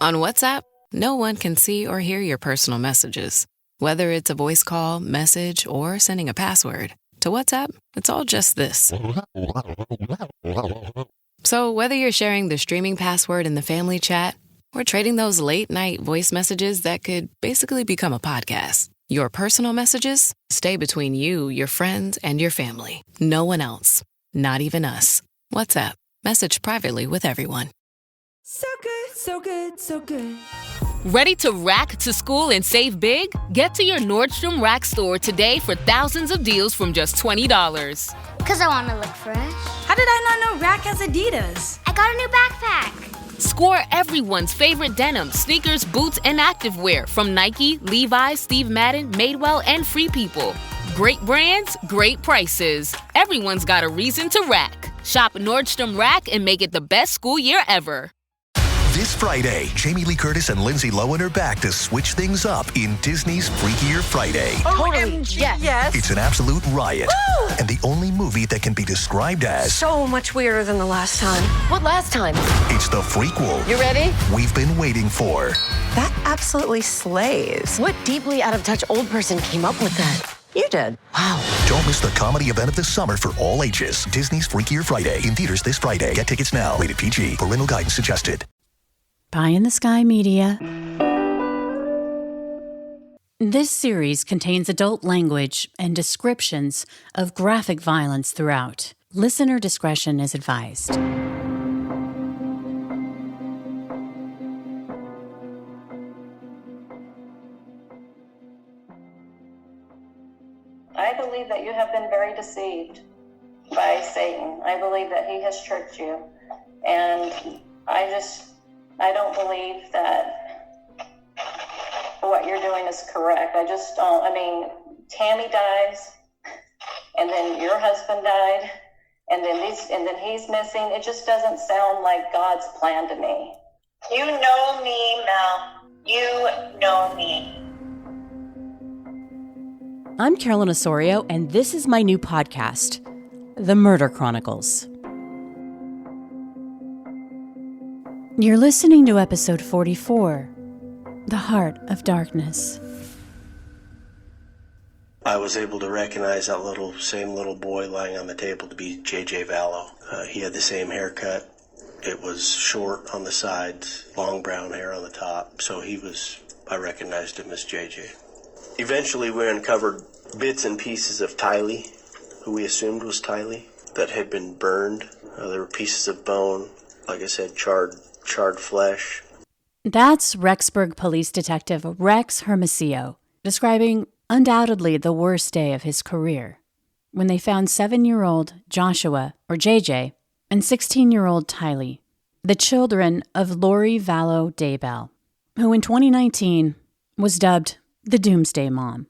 On WhatsApp, no one can see or hear your personal messages. Whether it's a voice call, message, or sending a password. To WhatsApp, it's all just this. So whether you're sharing the streaming password in the family chat or trading those late-night voice messages that could basically become a podcast, your personal messages stay between you, your friends, and your family. No one else. Not even us. WhatsApp. Message privately with everyone. So good, so good, so good. Ready to rack to school and save big? Get to your Nordstrom Rack store today for thousands of deals from just $20. Because I want to look fresh. How did I not know Rack has Adidas? I got a new backpack. Score everyone's favorite denim, sneakers, boots, and activewear from Nike, Levi's, Steve Madden, Madewell, and Free People. Great brands, great prices. Everyone's got a reason to rack. Shop Nordstrom Rack and make it the best school year ever. This Friday, Jamie Lee Curtis and Lindsay Lohan are back to switch things up in Disney's Freakier Friday. Totally, yes. It's an absolute riot. Woo! And the only movie that can be described as So much weirder than the last time. What last time? it's the frequel You ready? we've been waiting for. That absolutely slays. What deeply out-of-touch old person came up with that? You did. Wow. Don't miss the comedy event of the summer for all ages. Disney's Freakier Friday in theaters this Friday. Get tickets now. Rated PG. Parental guidance suggested. Pie in the Sky Media. This series contains adult language and descriptions of graphic violence throughout. Listener discretion is advised. I believe that you have been very deceived by Satan. I believe that he has tricked you. And I don't believe that what you're doing is correct. I just don't. I mean, Tammy dies, and then your husband died, and then he's missing. It just doesn't sound like God's plan to me. You know me, Mel. You know me. I'm Carolyn Osorio, and this is my new podcast, The Murder Chronicles. You're listening to episode 44, The Heart of Darkness. I was able to recognize that same little boy lying on the table to be J.J. Vallow. He had the same haircut. It was short on the sides, long brown hair on the top. So I recognized him as J.J. Eventually we uncovered bits and pieces of Tylee, who we assumed was Tylee, that had been burned. There were pieces of bone, like I said, charred flesh. That's Rexburg Police Detective Rex Hermosillo, describing undoubtedly the worst day of his career, when they found 7-year-old Joshua, or JJ, and 16-year-old Tylee, the children of Lori Vallow Daybell, who in 2019 was dubbed the Doomsday Mom.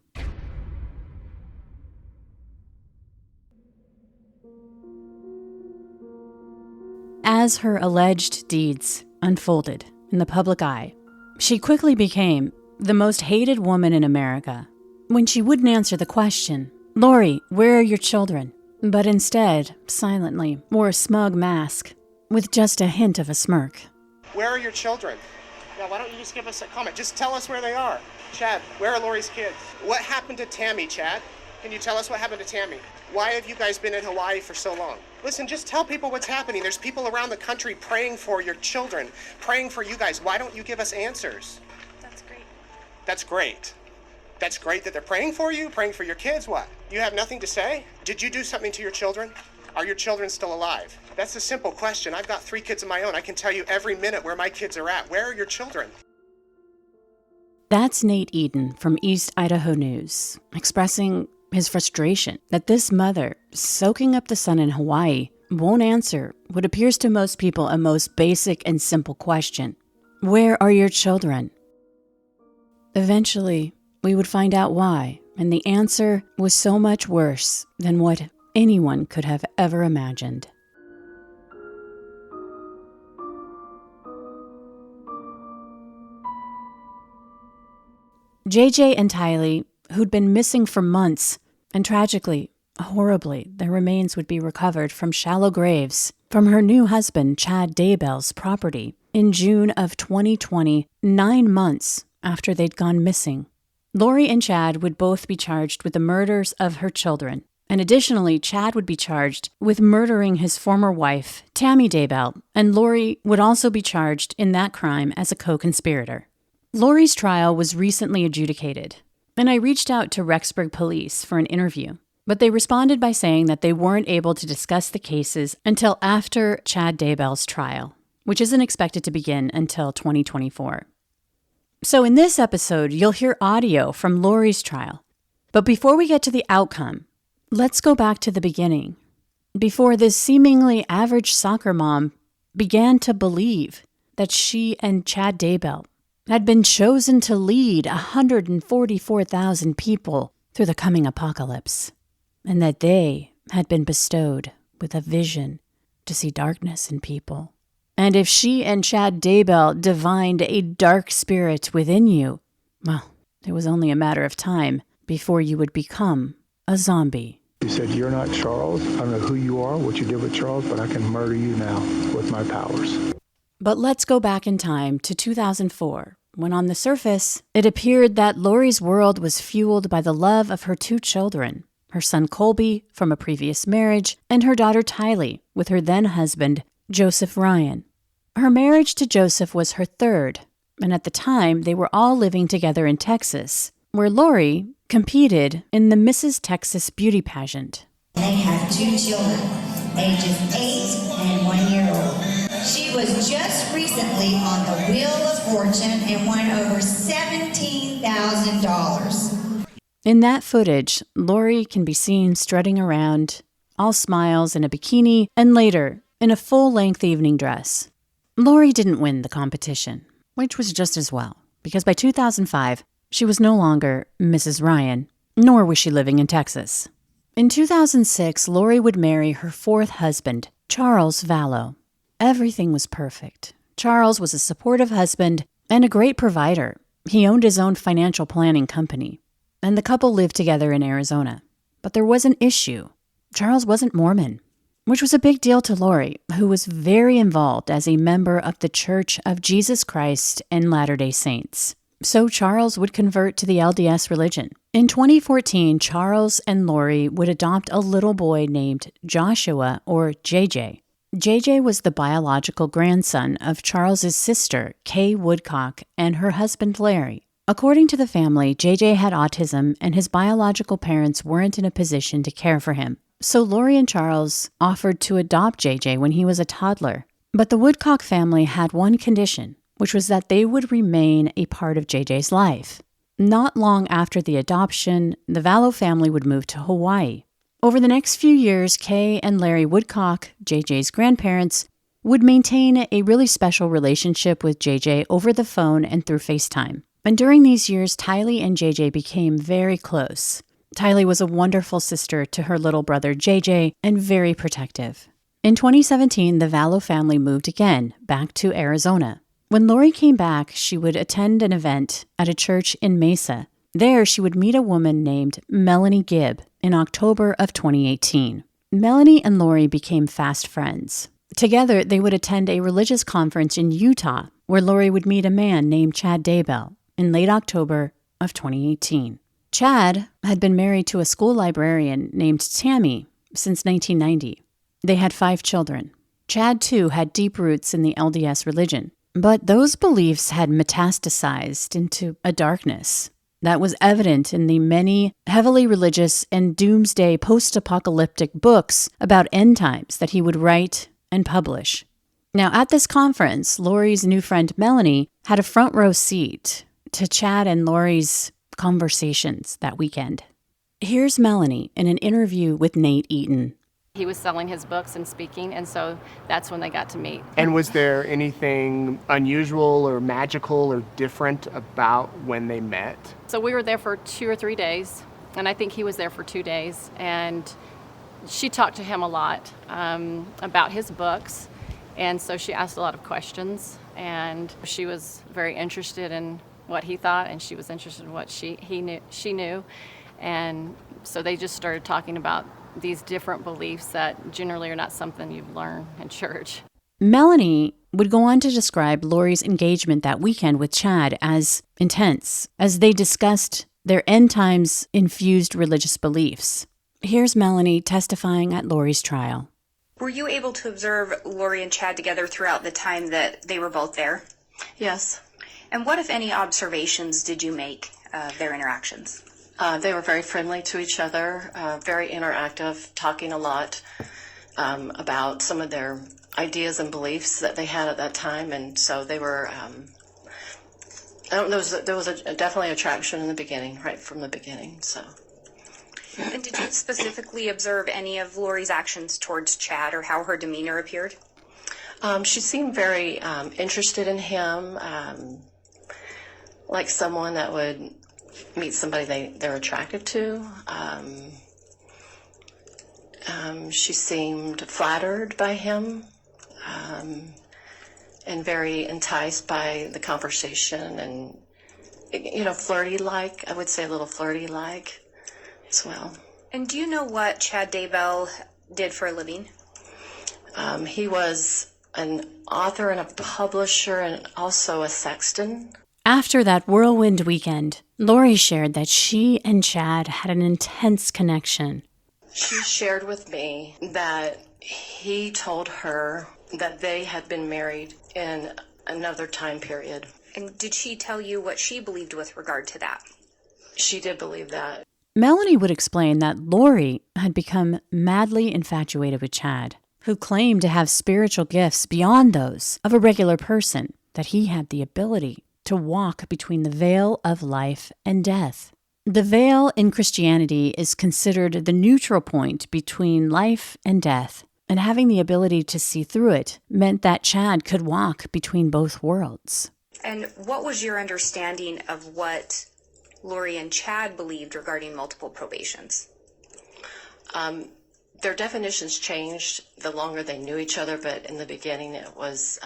As her alleged deeds unfolded in the public eye, she quickly became the most hated woman in America. When she wouldn't answer the question, "Lori, where are your children?" but instead, silently, wore a smug mask with just a hint of a smirk. Where are your children? Now, why don't you just give us a comment? Just tell us where they are. Chad, where are Lori's kids? What happened to Tammy, Chad? Can you tell us what happened to Tammy? Why have you guys been in Hawaii for so long? Listen, just tell people what's happening. There's people around the country praying for your children, praying for you guys. Why don't you give us answers? That's great. That's great. That's great that they're praying for you, praying for your kids. What? You have nothing to say? Did you do something to your children? Are your children still alive? That's a simple question. I've got 3 kids of my own. I can tell you every minute where my kids are at. Where are your children? That's Nate Eden from East Idaho News, expressing his frustration that this mother, soaking up the sun in Hawaii, won't answer what appears to most people a most basic and simple question. Where are your children? Eventually, we would find out why, and the answer was so much worse than what anyone could have ever imagined. JJ and Tylee, who'd been missing for months, and tragically, horribly, their remains would be recovered from shallow graves from her new husband Chad Daybell's property in June of 2020, 9 months after they'd gone missing. Lori and Chad would both be charged with the murders of her children. And additionally, Chad would be charged with murdering his former wife, Tammy Daybell, and Lori would also be charged in that crime as a co-conspirator. Lori's trial was recently adjudicated, and I reached out to Rexburg Police for an interview, but they responded by saying that they weren't able to discuss the cases until after Chad Daybell's trial, which isn't expected to begin until 2024. So in this episode, you'll hear audio from Lori's trial. But before we get to the outcome, let's go back to the beginning, before this seemingly average soccer mom began to believe that she and Chad Daybell had been chosen to lead 144,000 people through the coming apocalypse, and that they had been bestowed with a vision to see darkness in people. And if she and Chad Daybell divined a dark spirit within you, well, it was only a matter of time before you would become a zombie. You said, "You're not Charles. I don't know who you are, what you did with Charles, but I can murder you now with my powers." But let's go back in time to 2004, when on the surface, it appeared that Lori's world was fueled by the love of her 2 children, her son Colby from a previous marriage, and her daughter Tylee with her then-husband, Joseph Ryan. Her marriage to Joseph was her 3rd, and at the time, they were all living together in Texas, where Lori competed in the Mrs. Texas beauty pageant. They have 2 children, ages 8 and 1 year old. She was just recently on the Wheel of Fortune and won over $17,000. In that footage, Lori can be seen strutting around, all smiles in a bikini, and later, in a full-length evening dress. Lori didn't win the competition, which was just as well, because by 2005, she was no longer Mrs. Ryan, nor was she living in Texas. In 2006, Lori would marry her 4th husband, Charles Vallow. Everything was perfect. Charles was a supportive husband and a great provider. He owned his own financial planning company, and the couple lived together in Arizona. But there was an issue. Charles wasn't Mormon, which was a big deal to Lori, who was very involved as a member of the Church of Jesus Christ and Latter-day Saints. So Charles would convert to the LDS religion. In 2014, Charles and Lori would adopt a little boy named Joshua, or JJ. JJ was the biological grandson of Charles's sister, Kay Woodcock, and her husband, Larry. According to the family, JJ had autism, and his biological parents weren't in a position to care for him. So Lori and Charles offered to adopt JJ when he was a toddler. But the Woodcock family had one condition, which was that they would remain a part of JJ's life. Not long after the adoption, the Vallow family would move to Hawaii. Over the next few years, Kay and Larry Woodcock, JJ's grandparents, would maintain a really special relationship with JJ over the phone and through FaceTime. And during these years, Tylee and JJ became very close. Tylee was a wonderful sister to her little brother JJ and very protective. In 2017, the Vallow family moved again, back to Arizona. When Lori came back, she would attend an event at a church in Mesa. There, she would meet a woman named Melanie Gibb in October of 2018. Melanie and Lori became fast friends. Together, they would attend a religious conference in Utah, where Lori would meet a man named Chad Daybell in late October of 2018. Chad had been married to a school librarian named Tammy since 1990. They had 5 children. Chad, too, had deep roots in the LDS religion. But those beliefs had metastasized into a darkness that was evident in the many heavily religious and doomsday post-apocalyptic books about end times that he would write and publish. Now, at this conference, Lori's new friend Melanie had a front row seat to Chad and Lori's conversations that weekend. Here's Melanie in an interview with Nate Eaton. He was selling his books and speaking, and so that's when they got to meet. And was there anything unusual or magical or different about when they met? So we were there for 2 or 3 days, and I think he was there for 2 days. And she talked to him a lot about his books, and so she asked a lot of questions. And she was very interested in what he thought, and she was interested in what she knew. And so they just started talking about these different beliefs that generally are not something you learn in church. Melanie would go on to describe Lori's engagement that weekend with Chad as intense, as they discussed their end times infused religious beliefs. Here's Melanie testifying at Lori's trial. Were you able to observe Lori and Chad together throughout the time that they were both there? Yes. And what, if any, observations did you make of their interactions? They were very friendly to each other, very interactive, talking a lot about some of their ideas and beliefs that they had at that time. And so they were, there was definitely attraction in the beginning, right from the beginning. So. And did you specifically observe any of Lori's actions towards Chad or how her demeanor appeared? She seemed very interested in him, like someone that would meet somebody they're attracted to. She seemed flattered by him and very enticed by the conversation and, flirty-like. I would say a little flirty-like as well. And do you know what Chad Daybell did for a living? He was an author and a publisher and also a sexton. After that whirlwind weekend, Lori shared that she and Chad had an intense connection. She shared with me that he told her that they had been married in another time period. And did she tell you what she believed with regard to that? She did believe that. Melanie would explain that Lori had become madly infatuated with Chad, who claimed to have spiritual gifts beyond those of a regular person, that he had the ability to walk between the veil of life and death. The veil in Christianity is considered the neutral point between life and death, and having the ability to see through it meant that Chad could walk between both worlds. And what was your understanding of what Lori and Chad believed regarding multiple probations? Their definitions changed the longer they knew each other, but in the beginning it was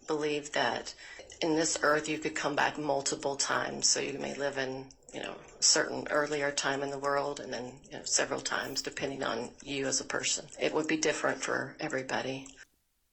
believed that in this earth you could come back multiple times. So you may live in, a certain earlier time in the world and then several times depending on you as a person. It would be different for everybody.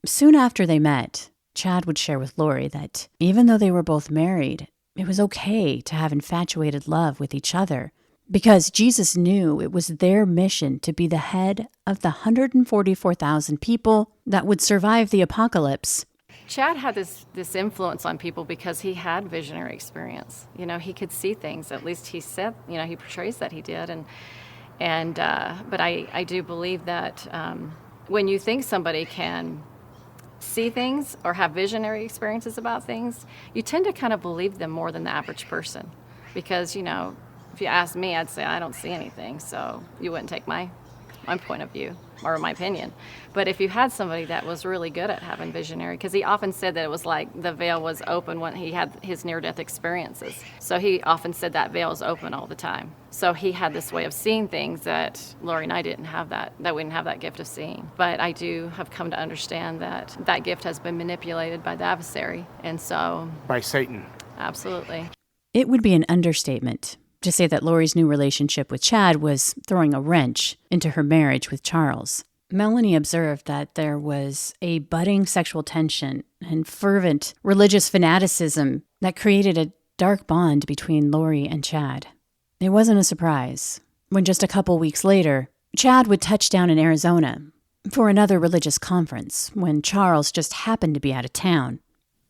Soon after they met, Chad would share with Lori that even though they were both married, it was okay to have infatuated love with each other because Jesus knew it was their mission to be the head of the 144,000 people that would survive the apocalypse. Chad had this influence on people because he had visionary experience. He could see things. At least he said, he portrays that he did. But I do believe that when you think somebody can see things or have visionary experiences about things, you tend to kind of believe them more than the average person. Because, if you ask me, I'd say I don't see anything, so you wouldn't take my point of view or my opinion. But if you had somebody that was really good at having visionary, because he often said that it was like the veil was open when he had his near-death experiences. So he often said that veil was open all the time. So he had this way of seeing things that Lori and I didn't have that we didn't have that gift of seeing. But I do have come to understand that that gift has been manipulated by the adversary. And so... by Satan. Absolutely. It would be an understatement to say that Lori's new relationship with Chad was throwing a wrench into her marriage with Charles. Melanie observed that there was a budding sexual tension and fervent religious fanaticism that created a dark bond between Lori and Chad. It wasn't a surprise when just a couple weeks later, Chad would touch down in Arizona for another religious conference when Charles just happened to be out of town.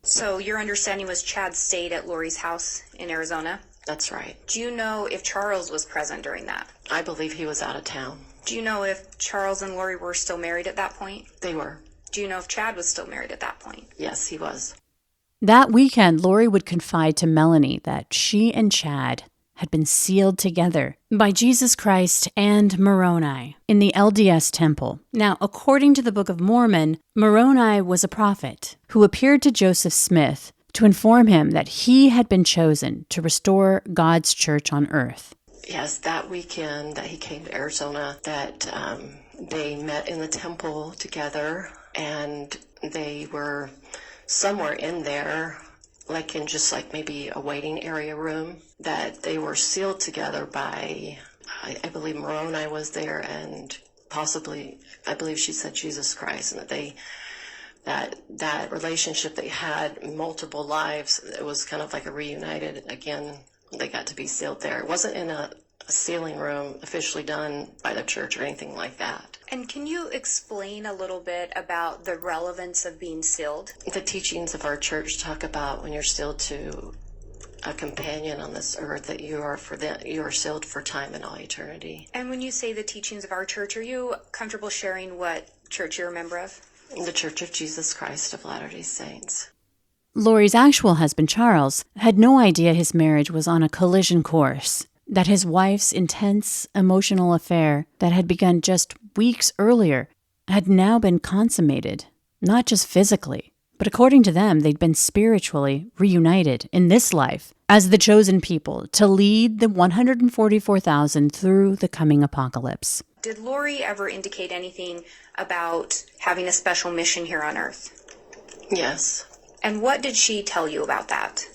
So your understanding was Chad stayed at Lori's house in Arizona? That's right. Do you know if Charles was present during that? I believe he was out of town. Do you know if Charles and Lori were still married at that point? They were. Do you know if Chad was still married at that point? Yes, he was. That weekend, Lori would confide to Melanie that she and Chad had been sealed together by Jesus Christ and Moroni in the LDS temple. Now, according to the Book of Mormon, Moroni was a prophet who appeared to Joseph Smith to inform him that he had been chosen to restore God's church on earth. Yes, that weekend that he came to Arizona, that they met in the temple together, and they were somewhere in there, like in just like maybe a waiting area room, that they were sealed together by, I believe Moroni was there, and possibly, I believe she said Jesus Christ, and that they that relationship they had in multiple lives, it was kind of like a reunited again. They got to be sealed there. It wasn't in a sealing room officially done by the church or anything like that. And can you explain a little bit about the relevance of being sealed? The teachings of our church talk about when you're sealed to a companion on this earth, that you are sealed for time and all eternity. And when you say the teachings of our church, are you comfortable sharing what church you're a member of? The Church of Jesus Christ of Latter-day Saints. Lori's actual husband, Charles, had no idea his marriage was on a collision course, that his wife's intense emotional affair that had begun just weeks earlier had now been consummated, not just physically, but according to them, they'd been spiritually reunited in this life as the chosen people to lead the 144,000 through the coming apocalypse. Did Lori ever indicate anything about having a special mission here on Earth? Yes. And what did she tell you about that?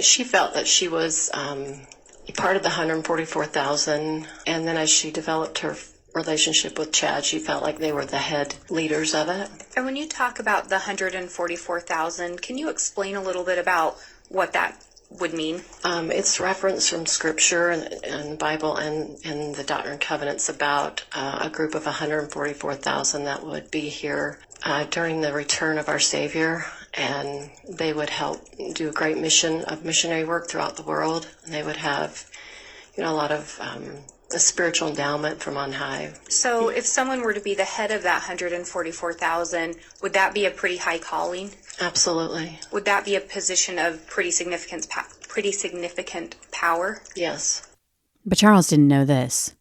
She felt that she was part of the 144,000, and then as she developed her relationship with Chad, she felt like they were the head leaders of it. And when you talk about the 144,000, can you explain a little bit about what that would mean? It's reference from Scripture and Bible and the Doctrine and Covenants about a group of 144,000 that would be here during the return of our Savior, and they would help do a great missionary work throughout the world. And they would have, a lot of a spiritual endowment from on high. So if someone were to be the head of that 144,000, would that be a pretty high calling? Absolutely. Would that be a position of pretty significant power? Yes. But Charles didn't know this.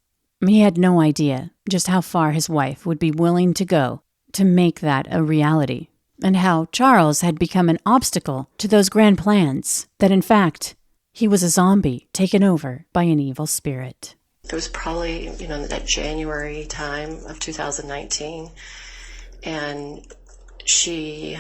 He had no idea just how far his wife would be willing to go to make that a reality, and how Charles had become an obstacle to those grand plans, that in fact, he was a zombie taken over by an evil spirit. It was probably, that January time of 2019, and she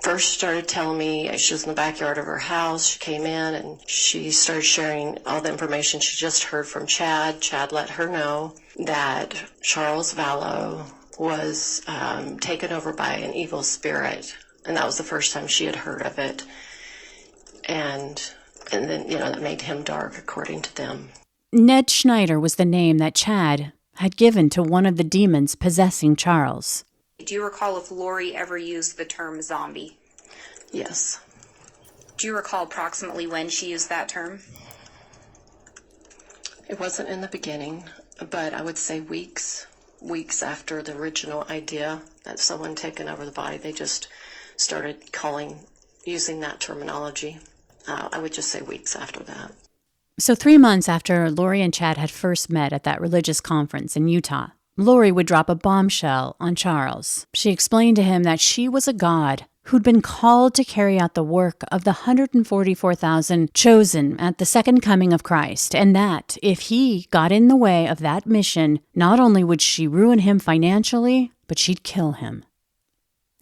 first started telling me she was in the backyard of her house. She came in and she started sharing all the information she just heard from Chad. Chad let her know that Charles Vallow was taken over by an evil spirit, and that was the first time she had heard of it. And then, that made him dark, according to them. Ned Schneider was the name that Chad had given to one of the demons possessing Charles. Do you recall if Lori ever used the term zombie? Yes. Do you recall approximately when she used that term? It wasn't in the beginning, but I would say weeks after the original idea that someone taken over the body, they just started using that terminology. I would just say weeks after that. So 3 months after Lori and Chad had first met at that religious conference in Utah, Lori would drop a bombshell on Charles. She explained to him that she was a god who'd been called to carry out the work of the 144,000 chosen at the second coming of Christ, and that if he got in the way of that mission, not only would she ruin him financially, but she'd kill him.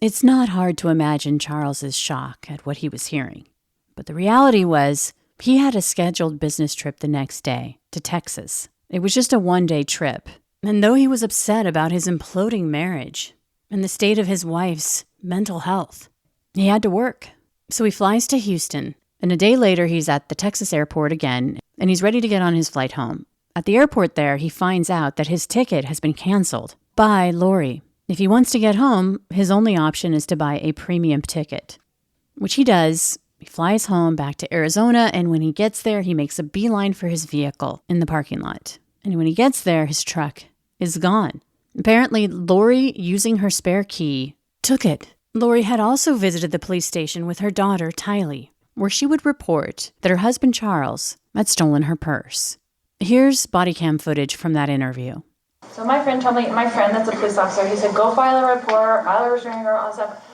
It's not hard to imagine Charles's shock at what he was hearing. But the reality was, he had a scheduled business trip the next day to Texas. It was just a one-day trip. And though he was upset about his imploding marriage and the state of his wife's mental health, he had to work. So he flies to Houston, and a day later he's at the Texas airport again, and he's ready to get on his flight home. At the airport there, he finds out that his ticket has been canceled by Lori. If he wants to get home, his only option is to buy a premium ticket, which he does. He flies home back to Arizona, and when he gets there, he makes a beeline for his vehicle in the parking lot. And when he gets there, his truck is gone. Apparently, Lori, using her spare key, took it. Lori had also visited the police station with her daughter, Tylee, where she would report that her husband, Charles, had stolen her purse. Here's body cam footage from that interview. So my friend told me, my friend that's a police officer, he said, go file a report, file a restraining order, all that stuff.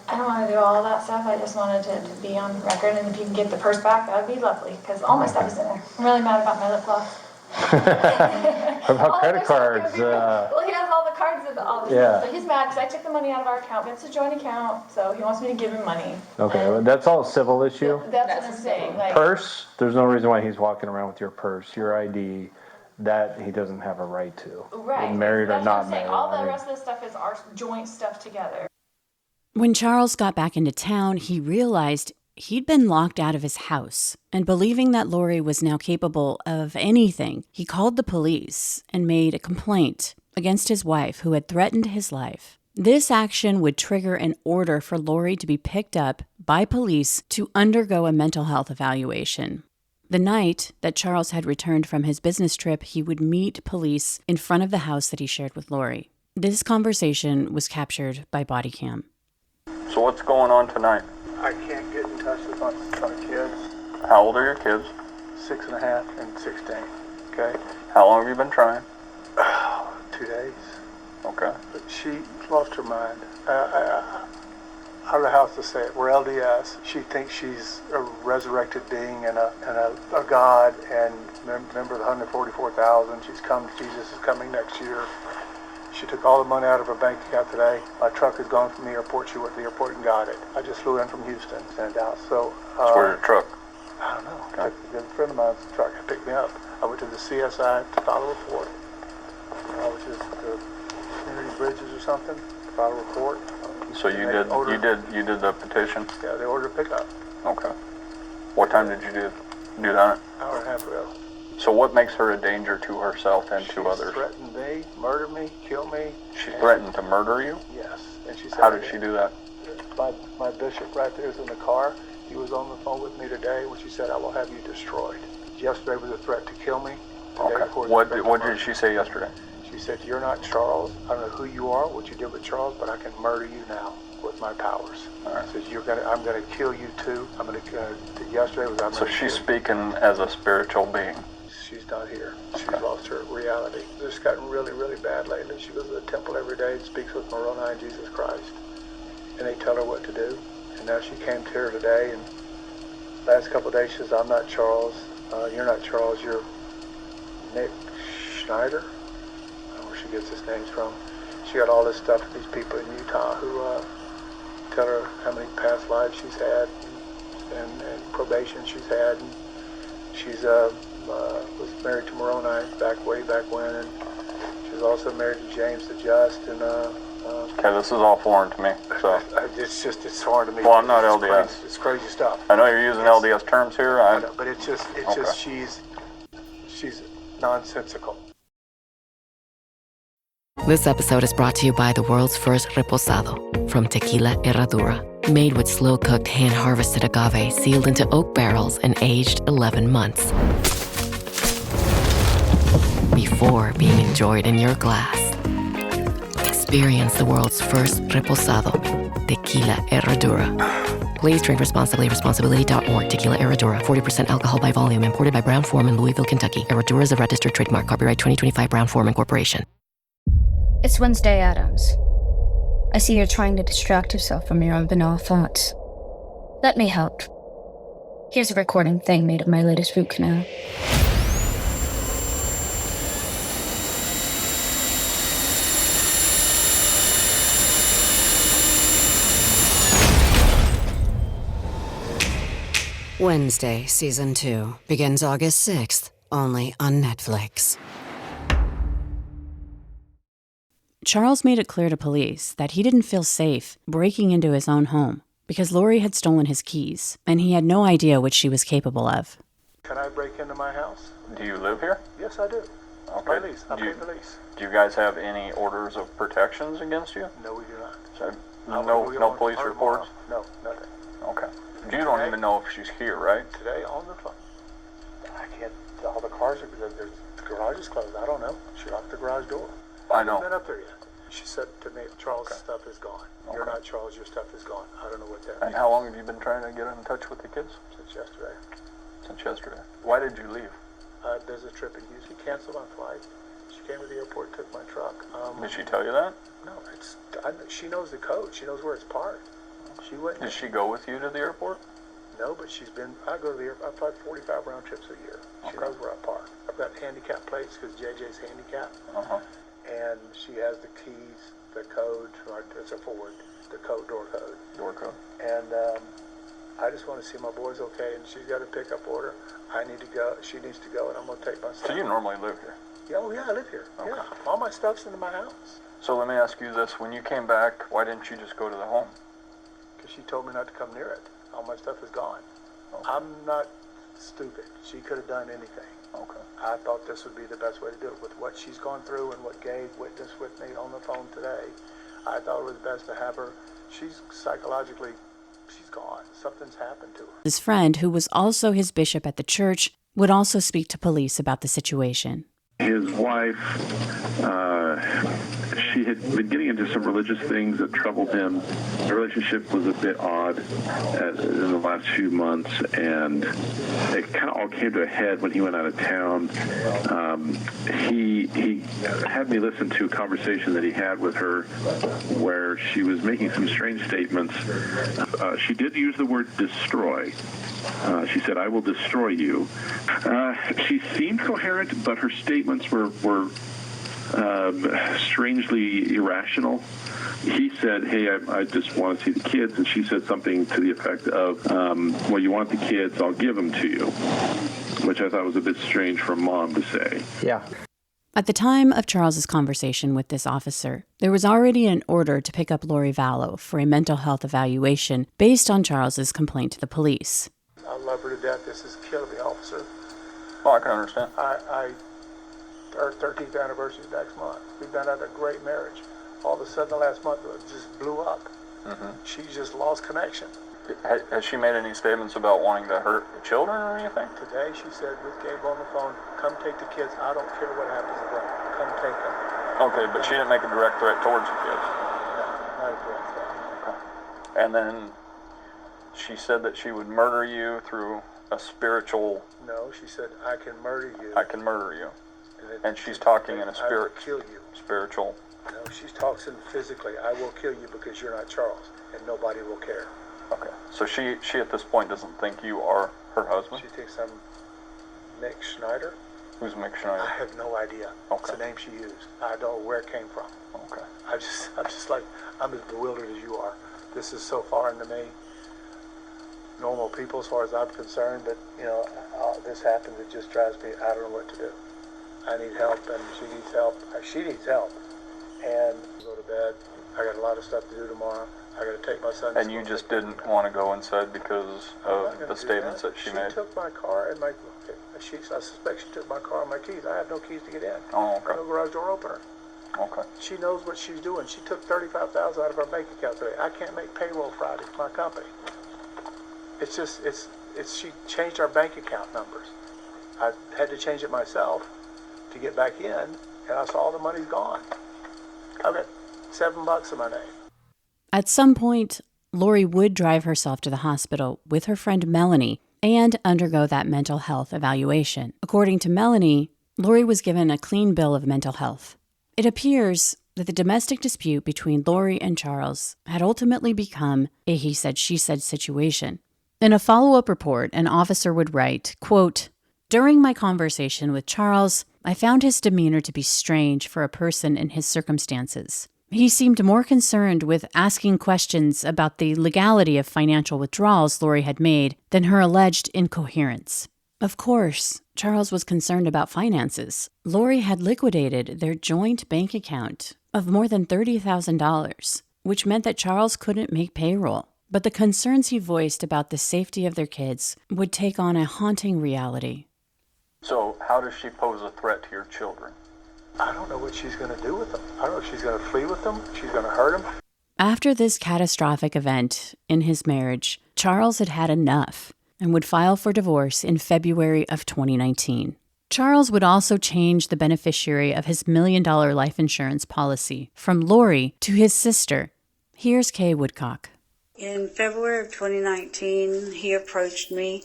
I don't want to do all that stuff. I just wanted to be on record, and if you can get the purse back, that would be lovely, because all my stuff is in there. I'm really mad about my lip gloss. About credit cards. Well, he has all the cards and all this stuff. So he's mad because I took the money out of our account. It's a joint account, so he wants me to give him money. Okay, well, that's all a civil issue. That's what I'm saying. Like, purse, there's no reason why he's walking around with your purse, your ID, that he doesn't have a right to. Right. Married or that's not what I'm saying. married. All the rest of the stuff is our joint stuff together. When Charles got back into town, he realized he'd been locked out of his house, and believing that Lori was now capable of anything, he called the police and made a complaint against his wife, who had threatened his life. This action would trigger an order for Lori to be picked up by police to undergo a mental health evaluation. The night that Charles had returned from his business trip, he would meet police in front of the house that he shared with Lori. This conversation was captured by body cam. So what's going on tonight? I can't get in touch with my kids. How old are your kids? 6.5 and 16. Okay. How long have you been trying? 2 days. Okay. But she lost her mind. I don't know how else to say it. We're LDS. She thinks she's a resurrected being and a God, and member of the 144,000. She's come. Jesus is coming next year. She took all the money out of her bank account today. My truck is gone from the airport. She went to the airport and got it. I just flew in from Houston, sent it out. So. Where's your truck? I don't know. Okay. A good friend of mine's truck picked me up. I went to the CSI to file a report, which is the community bridges or something. To file a report. So you did the petition? Yeah, they ordered a pickup. Okay. What time did you do that? Hour and a half ago. So what makes her a danger to herself and to others? She threatened me, murder me, kill me. She threatened to murder you? Yes. And she said, how did she do that? My bishop right there is in the car. He was on the phone with me today when she said, I will have you destroyed. Yesterday was a threat to kill me. Okay. What did she say yesterday? She said, you're not Charles. I don't know who you are, what you did with Charles, but I can murder you now with my powers. All right. She says, I'm going to kill you too. Yesterday was, so she's speaking as a spiritual being. She's not here. She's lost her reality. It's gotten really, really bad lately. She goes to the temple every day and speaks with Moroni and Jesus Christ. And they tell her what to do. And now she came to her today, and last couple of days she says, I'm not Charles. You're not Charles. You're Nick Schneider. I don't know where she gets his names from. She got all this stuff with these people in Utah who tell her how many past lives she's had and probation she's had. And she's was married to Moroni way back when, and she was also married to James the Just. And okay, this is all foreign to me. So it's foreign to me. Well, I'm not LDS. It's crazy stuff. I know you're using LDS terms here. I know, but it's just she's nonsensical. This episode is brought to you by the world's first reposado from Tequila Herradura. Made with slow-cooked, hand-harvested agave sealed into oak barrels and aged 11 months. Before being enjoyed in your glass. Experience the world's first reposado. Tequila Herradura. Please drink responsibly. Responsibility.org. Tequila Herradura. 40% alcohol by volume. Imported by Brown-Forman, Louisville, Kentucky. Herradura is a registered trademark. Copyright 2025 Brown-Forman Corporation. It's Wednesday, Adams. I see you're trying to distract yourself from your own banal thoughts. Let me help. Here's a recording thing made of my latest root canal. Wednesday, Season 2, begins August 6th, only on Netflix. Charles made it clear to police that he didn't feel safe breaking into his own home because Lori had stolen his keys, and he had no idea what she was capable of. Can I break into my house? Do you live here? Yes, I do. Okay. My lease. I pay the lease. Do you guys have any orders of protections against you? No, we do not. So, no police reports? No, nothing. Okay. You don't even know if she's here, right? Today on the phone. I can't. All the cars are. The garage is closed. I don't know. She locked the garage door. I know. I haven't been up there yet. She said to me, Charles' stuff is gone. You're not Charles. Your stuff is gone. I don't know what that means. And how long have you been trying to get in touch with the kids? Since yesterday. Since yesterday. Why did you leave? There's a trip in Houston. She canceled my flight. She came to the airport, took my truck. Did she tell you that? No. She knows the code. She knows where it's parked. She went. Did she go with you to the airport? No, but she's been. I go to the airport. I fly 45 round trips a year. She knows where I park. I've got handicap plates because JJ's handicapped. And she has the keys, the code. It's a Ford. The code, door code. Door code. And I just want to see my boys okay. And she's got a pickup order. I need to go. She needs to go, and I'm going to take my stuff. So you normally live here? Yeah, oh yeah, I live here. Okay. Yeah, all my stuff's in my house. So let me ask you this: when you came back, why didn't you just go to the home? but she told me not to come near it. All my stuff is gone. Okay. I'm not stupid. She could have done anything. Okay. I thought this would be the best way to do it. With what she's gone through and what Gabe witnessed with me on the phone today, I thought it was best to have her. She's psychologically, she's gone. Something's happened to her. His friend, who was also his bishop at the church, would also speak to police about the situation. His wife, she had been getting into some religious things that troubled him. The relationship was a bit odd in the last few months, and it kind of all came to a head when he went out of town. He had me listen to a conversation that he had with her where she was making some strange statements. She did use the word destroy. She said, "I will destroy you." She seemed coherent, but her statements were strangely irrational. He said, "Hey, I just want to see the kids," and she said something to the effect of, "Well, you want the kids, I'll give them to you," which I thought was a bit strange for Mom to say. Yeah. At the time of Charles's conversation with this officer, there was already an order to pick up Lori Vallow for a mental health evaluation based on Charles's complaint to the police. I love her to death. This is killing me, officer. Oh, I can understand. Our 13th anniversary is next month. We've been at a great marriage. All of a sudden, the last month, it just blew up. Mm-hmm. She just lost connection. Has she made any statements about wanting to hurt the children or anything? Today, she said with Gabe on the phone, "Come take the kids. I don't care what happens to them. Come take them." Okay, but she didn't make a direct threat towards the kids. No, not a direct threat. Okay. And then she said that she would murder you through a spiritual... No, she said, "I can murder you." I can murder you. And she's talking in a spirit... I will kill you. Spiritual... No, she's talking physically. "I will kill you because you're not Charles, and nobody will care." Okay. So she at this point doesn't think you are her husband? She thinks I'm Mick Schneider. Who's Mick Schneider? I have no idea. Okay. It's the name she used. I don't know where it came from. Okay. I'm just like, I'm as bewildered as you are. This is so foreign to me. Normal people, as far as I'm concerned, but this happens. It just drives me. I don't know what to do. I need help, and she needs help. She needs help. And go to bed. I got a lot of stuff to do tomorrow. I got to take my son. And you just didn't want to go inside because of the statements that she made? She took my car and I suspect she took my car and my keys. I have no keys to get in. Oh, okay. No garage door opener. Okay. She knows what she's doing. She took $35,000 out of our bank account today. I can't make payroll Friday for my company. She changed our bank account numbers. I had to change it myself to get back in, and I saw all the money's gone. I've got $7 in my name. At some point, Lori would drive herself to the hospital with her friend Melanie and undergo that mental health evaluation. According to Melanie, Lori was given a clean bill of mental health. It appears that the domestic dispute between Lori and Charles had ultimately become a he said, she said situation. In a follow-up report, an officer would write, quote, "During my conversation with Charles, I found his demeanor to be strange for a person in his circumstances. He seemed more concerned with asking questions about the legality of financial withdrawals Lori had made than her alleged incoherence. Of course, Charles was concerned about finances. Lori had liquidated their joint bank account of more than $30,000, which meant that Charles couldn't make payroll. But the concerns he voiced about the safety of their kids would take on a haunting reality." So how does she pose a threat to your children? I don't know what she's going to do with them. I don't know if she's going to flee with them, she's going to hurt them. After this catastrophic event in his marriage, Charles had had enough and would file for divorce in February of 2019. Charles would also change the beneficiary of his $1 million life insurance policy from Lori to his sister. Here's Kay Woodcock. In February of 2019, he approached me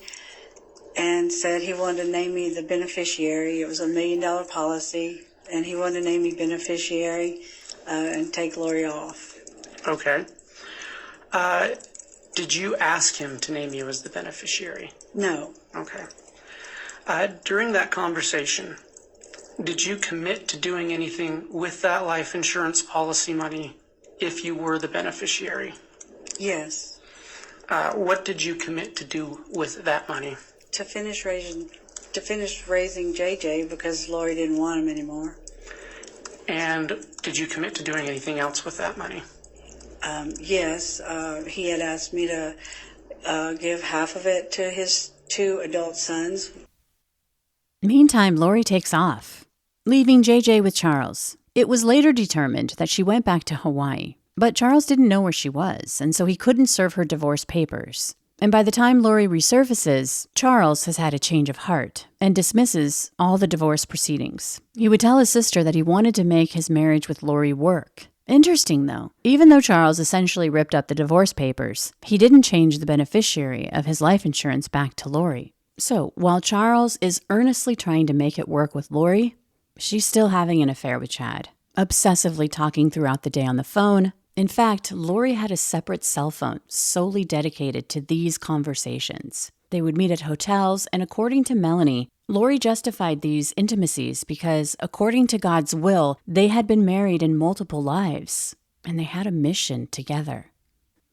and said he wanted to name me the beneficiary. It was a $1 million policy, and he wanted to name me beneficiary and take Lori off. Okay. Did you ask him to name you as the beneficiary? No. Okay. During that conversation, did you commit to doing anything with that life insurance policy money if you were the beneficiary? Yes. What did you commit to do with that money? To finish raising JJ because Lori didn't want him anymore. And did you commit to doing anything else with that money? Yes, he had asked me to give half of it to his 2 adult sons. Meantime, Lori takes off, leaving JJ with Charles. It was later determined that she went back to Hawaii, but Charles didn't know where she was, and so he couldn't serve her divorce papers. And by the time Lori resurfaces, Charles has had a change of heart and dismisses all the divorce proceedings. He would tell his sister that he wanted to make his marriage with Lori work. Interesting, though. Even though Charles essentially ripped up the divorce papers, he didn't change the beneficiary of his life insurance back to Lori. So, while Charles is earnestly trying to make it work with Lori, she's still having an affair with Chad, obsessively talking throughout the day on the phone. In fact, Lori had a separate cell phone solely dedicated to these conversations. They would meet at hotels, and according to Melanie, Lori justified these intimacies because, according to God's will, they had been married in multiple lives, and they had a mission together.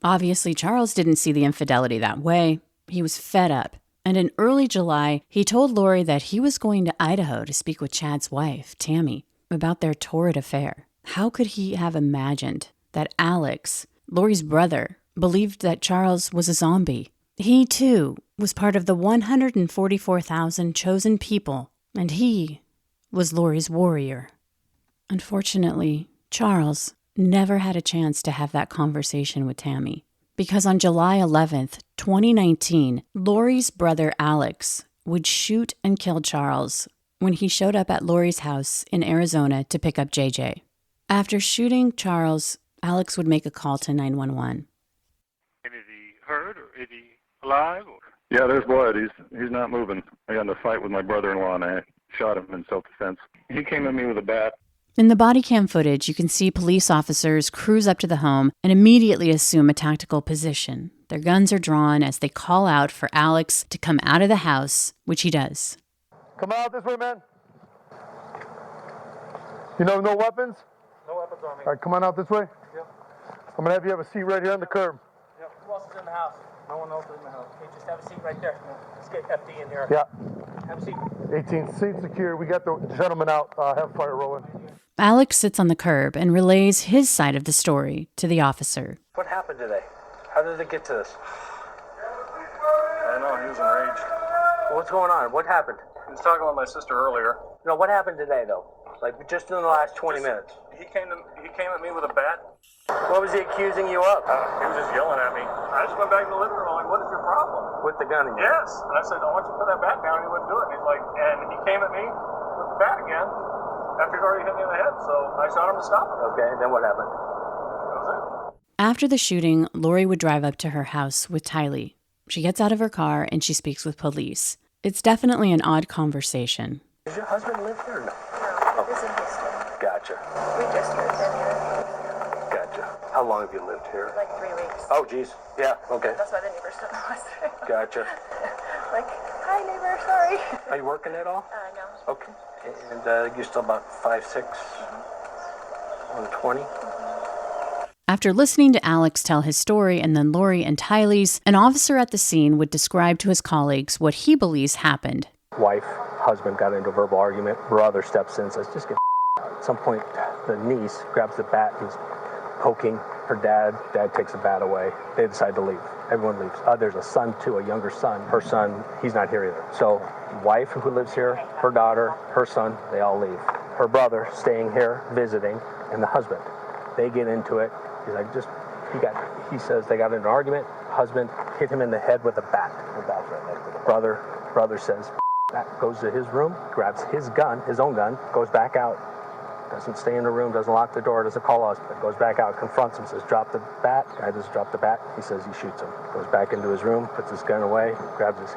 Obviously, Charles didn't see the infidelity that way. He was fed up, and in early July, he told Lori that he was going to Idaho to speak with Chad's wife, Tammy, about their torrid affair. How could he have imagined that Alex, Lori's brother, believed that Charles was a zombie? He, too, was part of the 144,000 chosen people, and he was Lori's warrior. Unfortunately, Charles never had a chance to have that conversation with Tammy, because on July 11th, 2019, Lori's brother Alex would shoot and kill Charles when he showed up at Lori's house in Arizona to pick up JJ. After shooting Charles, Alex would make a call to 911. Is he hurt or is he alive? Or? Yeah, there's blood. He's not moving. I got in a fight with my brother-in-law and I shot him in self-defense. He came at me with a bat. In the body cam footage, you can see police officers cruise up to the home and immediately assume a tactical position. Their guns are drawn as they call out for Alex to come out of the house, which he does. Come out this way, man. You know, no weapons? No weapons on me. All right, come on out this way. Yep. I'm going to have you have a seat right here on the curb. Yep. Who else is in the house? No one else is in the house. Okay, just have a seat right there. Let's get FD in here. Yeah. Have a seat. 18, seat secure. We got the gentleman out. Have fire rolling. Alex sits on the curb and relays his side of the story to the officer. What happened today? How did it get to this? I don't know. He was enraged. What's going on? What happened? He was talking with my sister earlier. No, what happened today, though? Like, just in the last 20 minutes. He came at me with a bat. What was he accusing you of? He was just yelling at me. I just went back to the living room. I'm like, what is your problem? With the gun in you? Yes. And I said, I want you to put that bat down. He wouldn't do it. And he's like, and he came at me with the bat again after he'd already hit me in the head. So I shot him to stop him. Okay, then what happened? That was it. After the shooting, Lori would drive up to her house with Tylee. She gets out of her car and she speaks with police. It's definitely an odd conversation. Does your husband live here or no? No, he's in Houston. Gotcha. We just moved in here. Gotcha. How long have you lived here? Like 3 weeks. Oh, geez. Yeah, okay. That's why the neighbors don't know us. Gotcha. Like, hi neighbor, sorry. Are you working at all? No. Okay. And you're still about 5'6", 120? After listening to Alex tell his story and then Lori and Tylee's, an officer at the scene would describe to his colleagues what he believes happened. Wife, husband got into a verbal argument. Brother steps in and says, just get out. At some point, the niece grabs the bat and is poking her dad. Dad takes the bat away. They decide to leave. Everyone leaves. There's a son, too, a younger son. Her son, he's not here either. So wife who lives here, her daughter, her son, they all leave. Her brother staying here, visiting, and the husband. They get into it. He's like, he says they got into an argument. Husband hit him in the head with a bat. The bat's right next to the brother says, that goes to his room, grabs his gun, his own gun, goes back out, doesn't stay in the room, doesn't lock the door, doesn't call us, but goes back out, confronts him, says, drop the bat. Guy doesn't drop the bat. He says he shoots him. Goes back into his room, puts his gun away, grabs his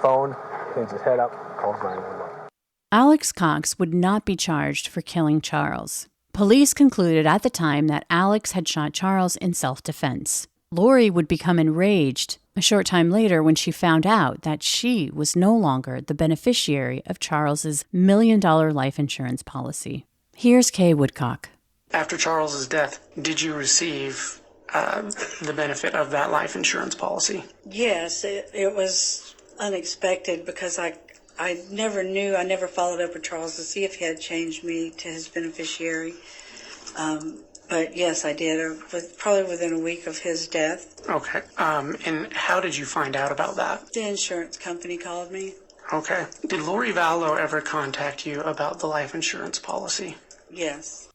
phone, cleans his head up, calls 911. Alex Cox would not be charged for killing Charles. Police concluded at the time that Alex had shot Charles in self-defense. Lori would become enraged a short time later when she found out that she was no longer the beneficiary of Charles's $1 million life insurance policy. Here's Kay Woodcock. After Charles's death, did you receive the benefit of that life insurance policy? Yes, it was unexpected because I never knew, I never followed up with Charles to see if he had changed me to his beneficiary. But yes, I did, probably within a week of his death. Okay. And how did you find out about that? The insurance company called me. Okay. Did Lori Vallow ever contact you about the life insurance policy? Yes.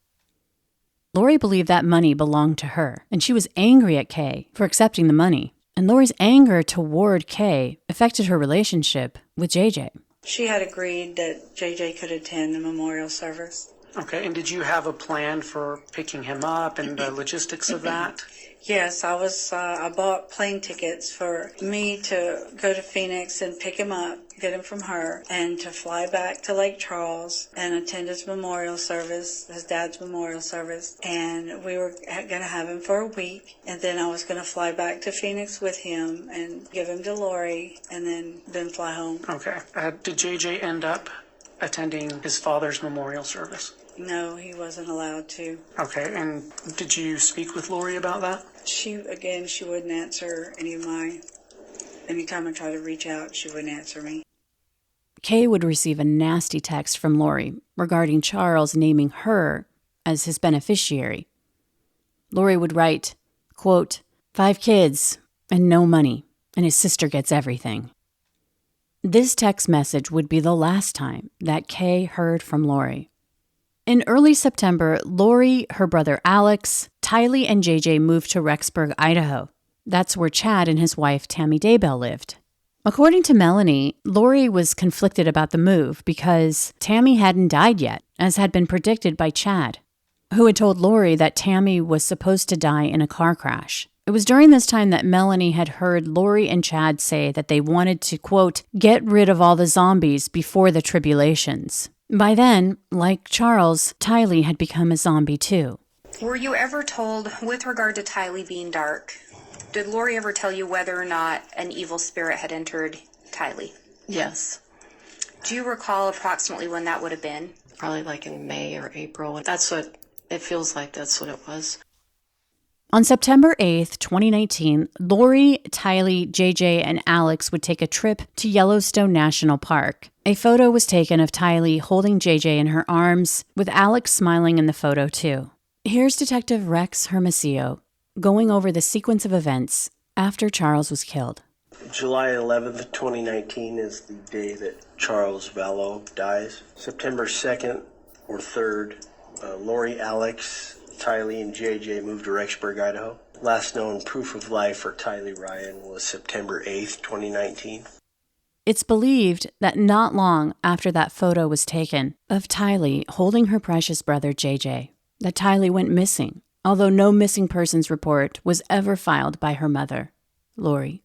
Lori believed that money belonged to her, and she was angry at Kay for accepting the money. And Lori's anger toward Kay affected her relationship with JJ. She had agreed that JJ could attend the memorial service. Okay, and did you have a plan for picking him up and the logistics of that? Yes, I bought plane tickets for me to go to Phoenix and pick him up, get him from her, and to fly back to Lake Charles and attend his memorial service, his dad's memorial service. And we were going to have him for a week, and then I was going to fly back to Phoenix with him and give him to Lori, and then fly home. Okay. Did JJ end up attending his father's memorial service? No, he wasn't allowed to. Okay, and did you speak with Lori about that? She wouldn't answer anytime I tried to reach out, she wouldn't answer me. Kay would receive a nasty text from Lori regarding Charles naming her as his beneficiary. Lori would write, quote, 5 kids and no money, and his sister gets everything. This text message would be the last time that Kay heard from Lori. In early September, Lori, her brother Alex, Tylee, and JJ moved to Rexburg, Idaho. That's where Chad and his wife Tammy Daybell lived. According to Melanie, Lori was conflicted about the move because Tammy hadn't died yet, as had been predicted by Chad, who had told Lori that Tammy was supposed to die in a car crash. It was during this time that Melanie had heard Lori and Chad say that they wanted to, quote, get rid of all the zombies before the tribulations. By then, like Charles, Tylee had become a zombie too. Were you ever told, with regard to Tylee being dark, did Lori ever tell you whether or not an evil spirit had entered Tylee? Yes. Do you recall approximately when that would have been? Probably like in May or April. That's what it feels like. That's what it was. On September 8th, 2019, Lori, Tylee, JJ, and Alex would take a trip to Yellowstone National Park. A photo was taken of Tylee holding JJ in her arms, with Alex smiling in the photo too. Here's Detective Rex Hermosillo going over the sequence of events after Charles was killed. July 11th, 2019 is the day that Charles Vallow dies. September 2nd or 3rd, Lori, Alex, Tylee, and JJ moved to Rexburg, Idaho. Last known proof of life for Tylee Ryan was September 8th, 2019. It's believed that not long after that photo was taken of Tylee holding her precious brother JJ, that Tylee went missing, although no missing persons report was ever filed by her mother, Lori.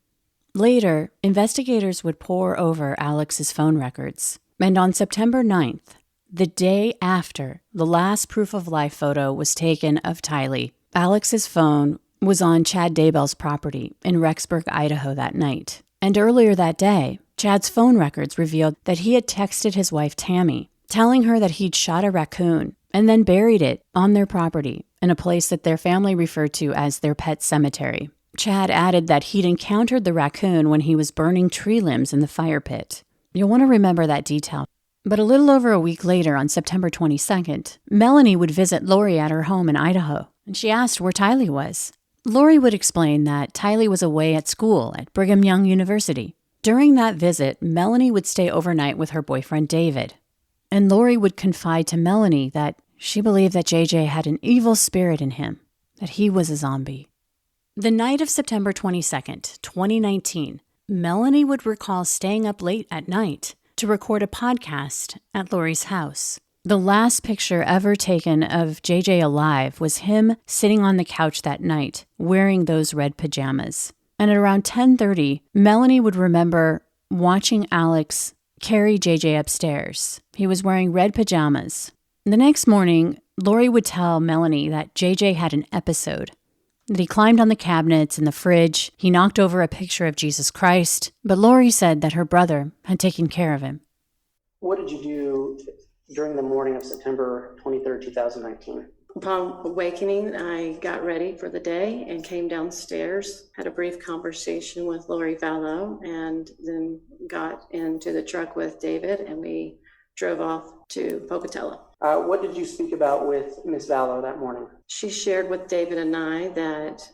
Later, investigators would pore over Alex's phone records, and on September 9th, the day after the last proof of life photo was taken of Tylee, Alex's phone was on Chad Daybell's property in Rexburg, Idaho that night. And earlier that day, Chad's phone records revealed that he had texted his wife Tammy, telling her that he'd shot a raccoon and then buried it on their property in a place that their family referred to as their pet cemetery. Chad added that he'd encountered the raccoon when he was burning tree limbs in the fire pit. You'll want to remember that detail. But a little over a week later, on September 22nd, Melanie would visit Lori at her home in Idaho, and she asked where Tylee was. Lori would explain that Tylee was away at school at Brigham Young University. During that visit, Melanie would stay overnight with her boyfriend David. And Lori would confide to Melanie that she believed that JJ had an evil spirit in him, that he was a zombie. The night of September 22nd, 2019, Melanie would recall staying up late at night to record a podcast at Lori's house. The last picture ever taken of JJ alive was him sitting on the couch that night, wearing those red pajamas. And at around 10:30, Melanie would remember watching Alex carry JJ upstairs. He was wearing red pajamas. The next morning, Lori would tell Melanie that JJ had an episode, that he climbed on the cabinets in the fridge, he knocked over a picture of Jesus Christ, but Lori said that her brother had taken care of him. What did you do during the morning of September 23rd, 2019? Upon awakening, I got ready for the day and came downstairs, had a brief conversation with Lori Vallow, and then got into the truck with David, and we drove off to Pocatello. What did you speak about with Ms. Vallow that morning? She shared with David and I that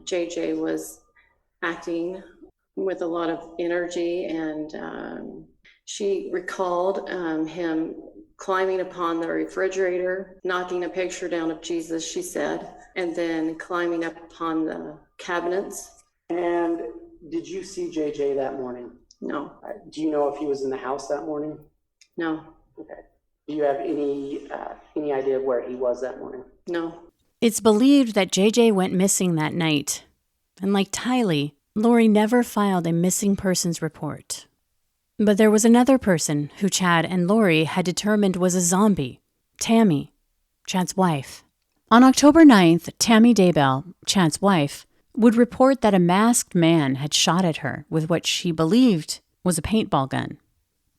JJ was acting with a lot of energy, and she recalled him climbing upon the refrigerator, knocking a picture down of Jesus, she said, and then climbing up upon the cabinets. And did you see JJ that morning? No. Do you know if he was in the house that morning? No. Okay. Do you have any idea of where he was that morning? No. It's believed that JJ went missing that night. And like Tylee, Lori never filed a missing persons report. But there was another person who Chad and Lori had determined was a zombie, Tammy, Chad's wife. On October 9th, Tammy Daybell, Chad's wife, would report that a masked man had shot at her with what she believed was a paintball gun.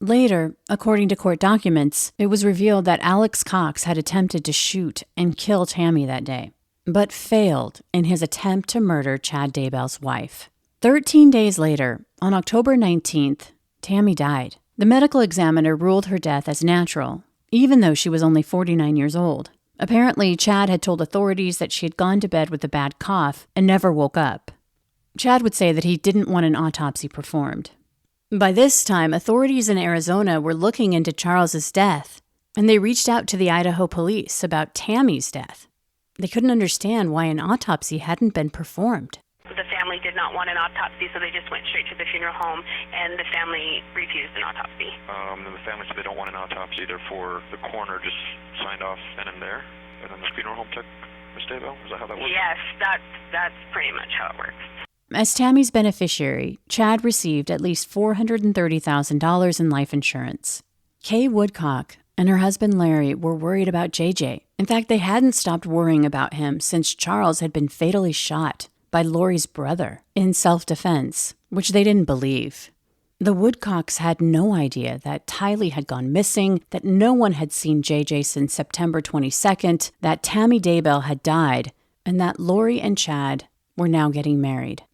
Later, according to court documents, it was revealed that Alex Cox had attempted to shoot and kill Tammy that day, but failed in his attempt to murder Chad Daybell's wife. 13 days later, on October 19th, Tammy died. The medical examiner ruled her death as natural, even though she was only 49 years old. Apparently, Chad had told authorities that she had gone to bed with a bad cough and never woke up. Chad would say that he didn't want an autopsy performed. By this time, authorities in Arizona were looking into Charles's death, and they reached out to the Idaho police about Tammy's death. They couldn't understand why an autopsy hadn't been performed. The family did not want an autopsy, so they just went straight to the funeral home, and the family refused an autopsy. The family said they don't want an autopsy, therefore the coroner just signed off then and there, and then the funeral home took Ms. Daybell? Is that how that works? Yes, that's pretty much how it works. As Tammy's beneficiary, Chad received at least $430,000 in life insurance. Kay Woodcock and her husband Larry were worried about JJ. In fact, they hadn't stopped worrying about him since Charles had been fatally shot by Lori's brother in self-defense, which they didn't believe. The Woodcocks had no idea that Tylee had gone missing, that no one had seen JJ since September 22nd, that Tammy Daybell had died, and that Lori and Chad were now getting married.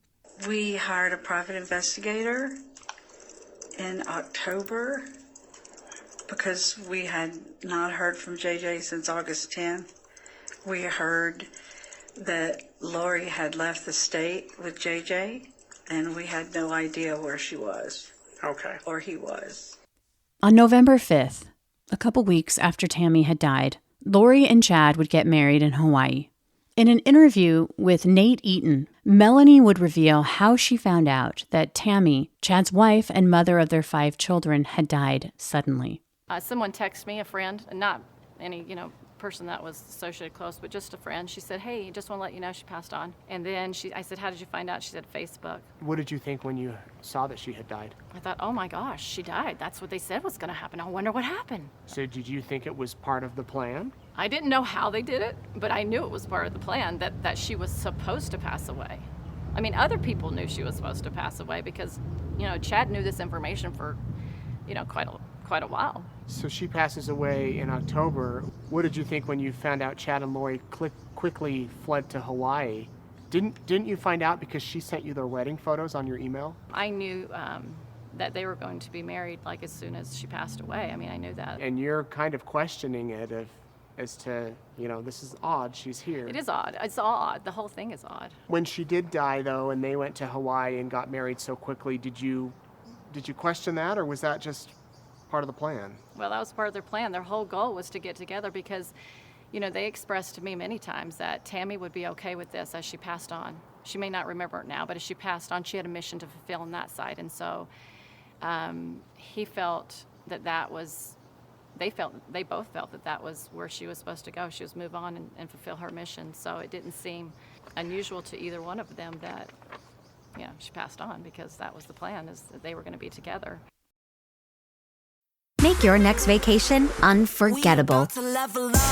We hired a private investigator in October because we had not heard from JJ since August 10th. We heard that Lori had left the state with JJ, and we had no idea where she was. Okay. Or he was. On November 5th, a couple weeks after Tammy had died, Lori and Chad would get married in Hawaii. In an interview with Nate Eaton, Melanie would reveal how she found out that Tammy, Chad's wife and mother of their 5 children, had died suddenly. Someone texted me, a friend, not any, person that was associated close, but just a friend. She said, "Hey, just want to let you know she passed on." And then I said, "How did you find out?" She said, "Facebook." What did you think when you saw that she had died? I thought, oh my gosh, she died. That's what they said was going to happen. I wonder what happened. So did you think it was part of the plan? I didn't know how they did it, but I knew it was part of the plan, that she was supposed to pass away. I mean, other people knew she was supposed to pass away because, Chad knew this information for, quite a while. So she passes away in October. What did you think when you found out Chad and Lori quickly fled to Hawaii? Didn't you find out because she sent you their wedding photos on your email? I knew that they were going to be married as soon as she passed away. I mean, I knew that. And you're kind of questioning it as to, this is odd, she's here. It is odd. It's all odd. The whole thing is odd. When she did die, though, and they went to Hawaii and got married so quickly, did you question that, or was that just part of the plan? Well, that was part of their plan. Their whole goal was to get together because, they expressed to me many times that Tammy would be okay with this as she passed on. She may not remember it now, but as she passed on, she had a mission to fulfill on that side. And so he felt they both felt that was where she was supposed to go. She was move on and fulfill her mission. So it didn't seem unusual to either one of them that, she passed on because that was the plan, is that they were going to be together. Make your next vacation unforgettable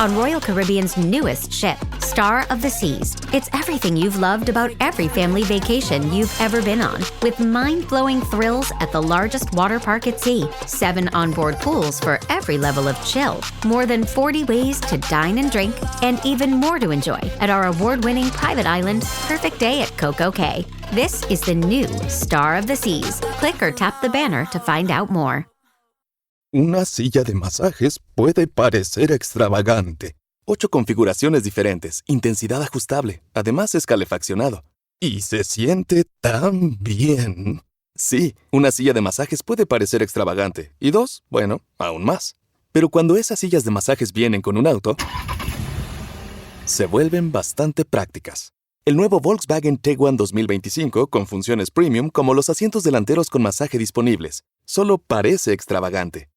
on Royal Caribbean's newest ship, Star of the Seas. It's everything you've loved about every family vacation you've ever been on, with mind-blowing thrills at the largest water park at sea, 7 onboard pools for every level of chill, more than 40 ways to dine and drink, and even more to enjoy at our award-winning private island, Perfect Day at Coco Cay. This is the new Star of the Seas. Click or tap the banner to find out more. Una silla de masajes puede parecer extravagante. 8 configuraciones diferentes, intensidad ajustable, además es calefaccionado. Y se siente tan bien. Sí, una silla de masajes puede parecer extravagante. Y 2, bueno, aún más. Pero cuando esas sillas de masajes vienen con un auto, se vuelven bastante prácticas. El nuevo Volkswagen Tiguan 2025 con funciones premium como los asientos delanteros con masaje disponibles. Solo parece extravagante.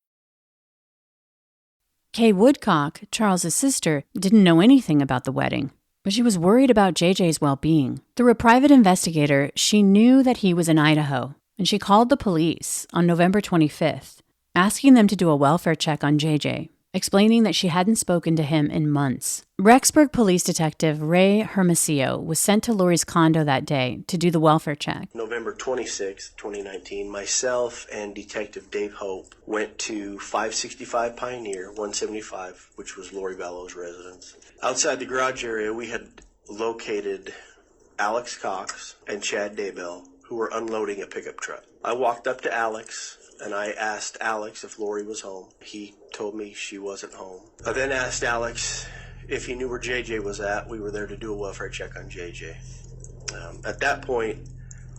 Kay Woodcock, Charles's sister, didn't know anything about the wedding, but she was worried about JJ's well-being. Through a private investigator, she knew that he was in Idaho, and she called the police on November 25th, asking them to do a welfare check on JJ, explaining that she hadn't spoken to him in months. Rexburg Police Detective Ray Hermosillo was sent to Lori's condo that day to do the welfare check. November 26th, 2019, myself and Detective Dave Hope went to 565 Pioneer, 175, which was Lori Vallow's residence. Outside the garage area, we had located Alex Cox and Chad Daybell, who were unloading a pickup truck. I walked up to Alex and I asked Alex if Lori was home. He told me she wasn't home. I then asked Alex if he knew where JJ was at. We were there to do a welfare check on JJ. At that point,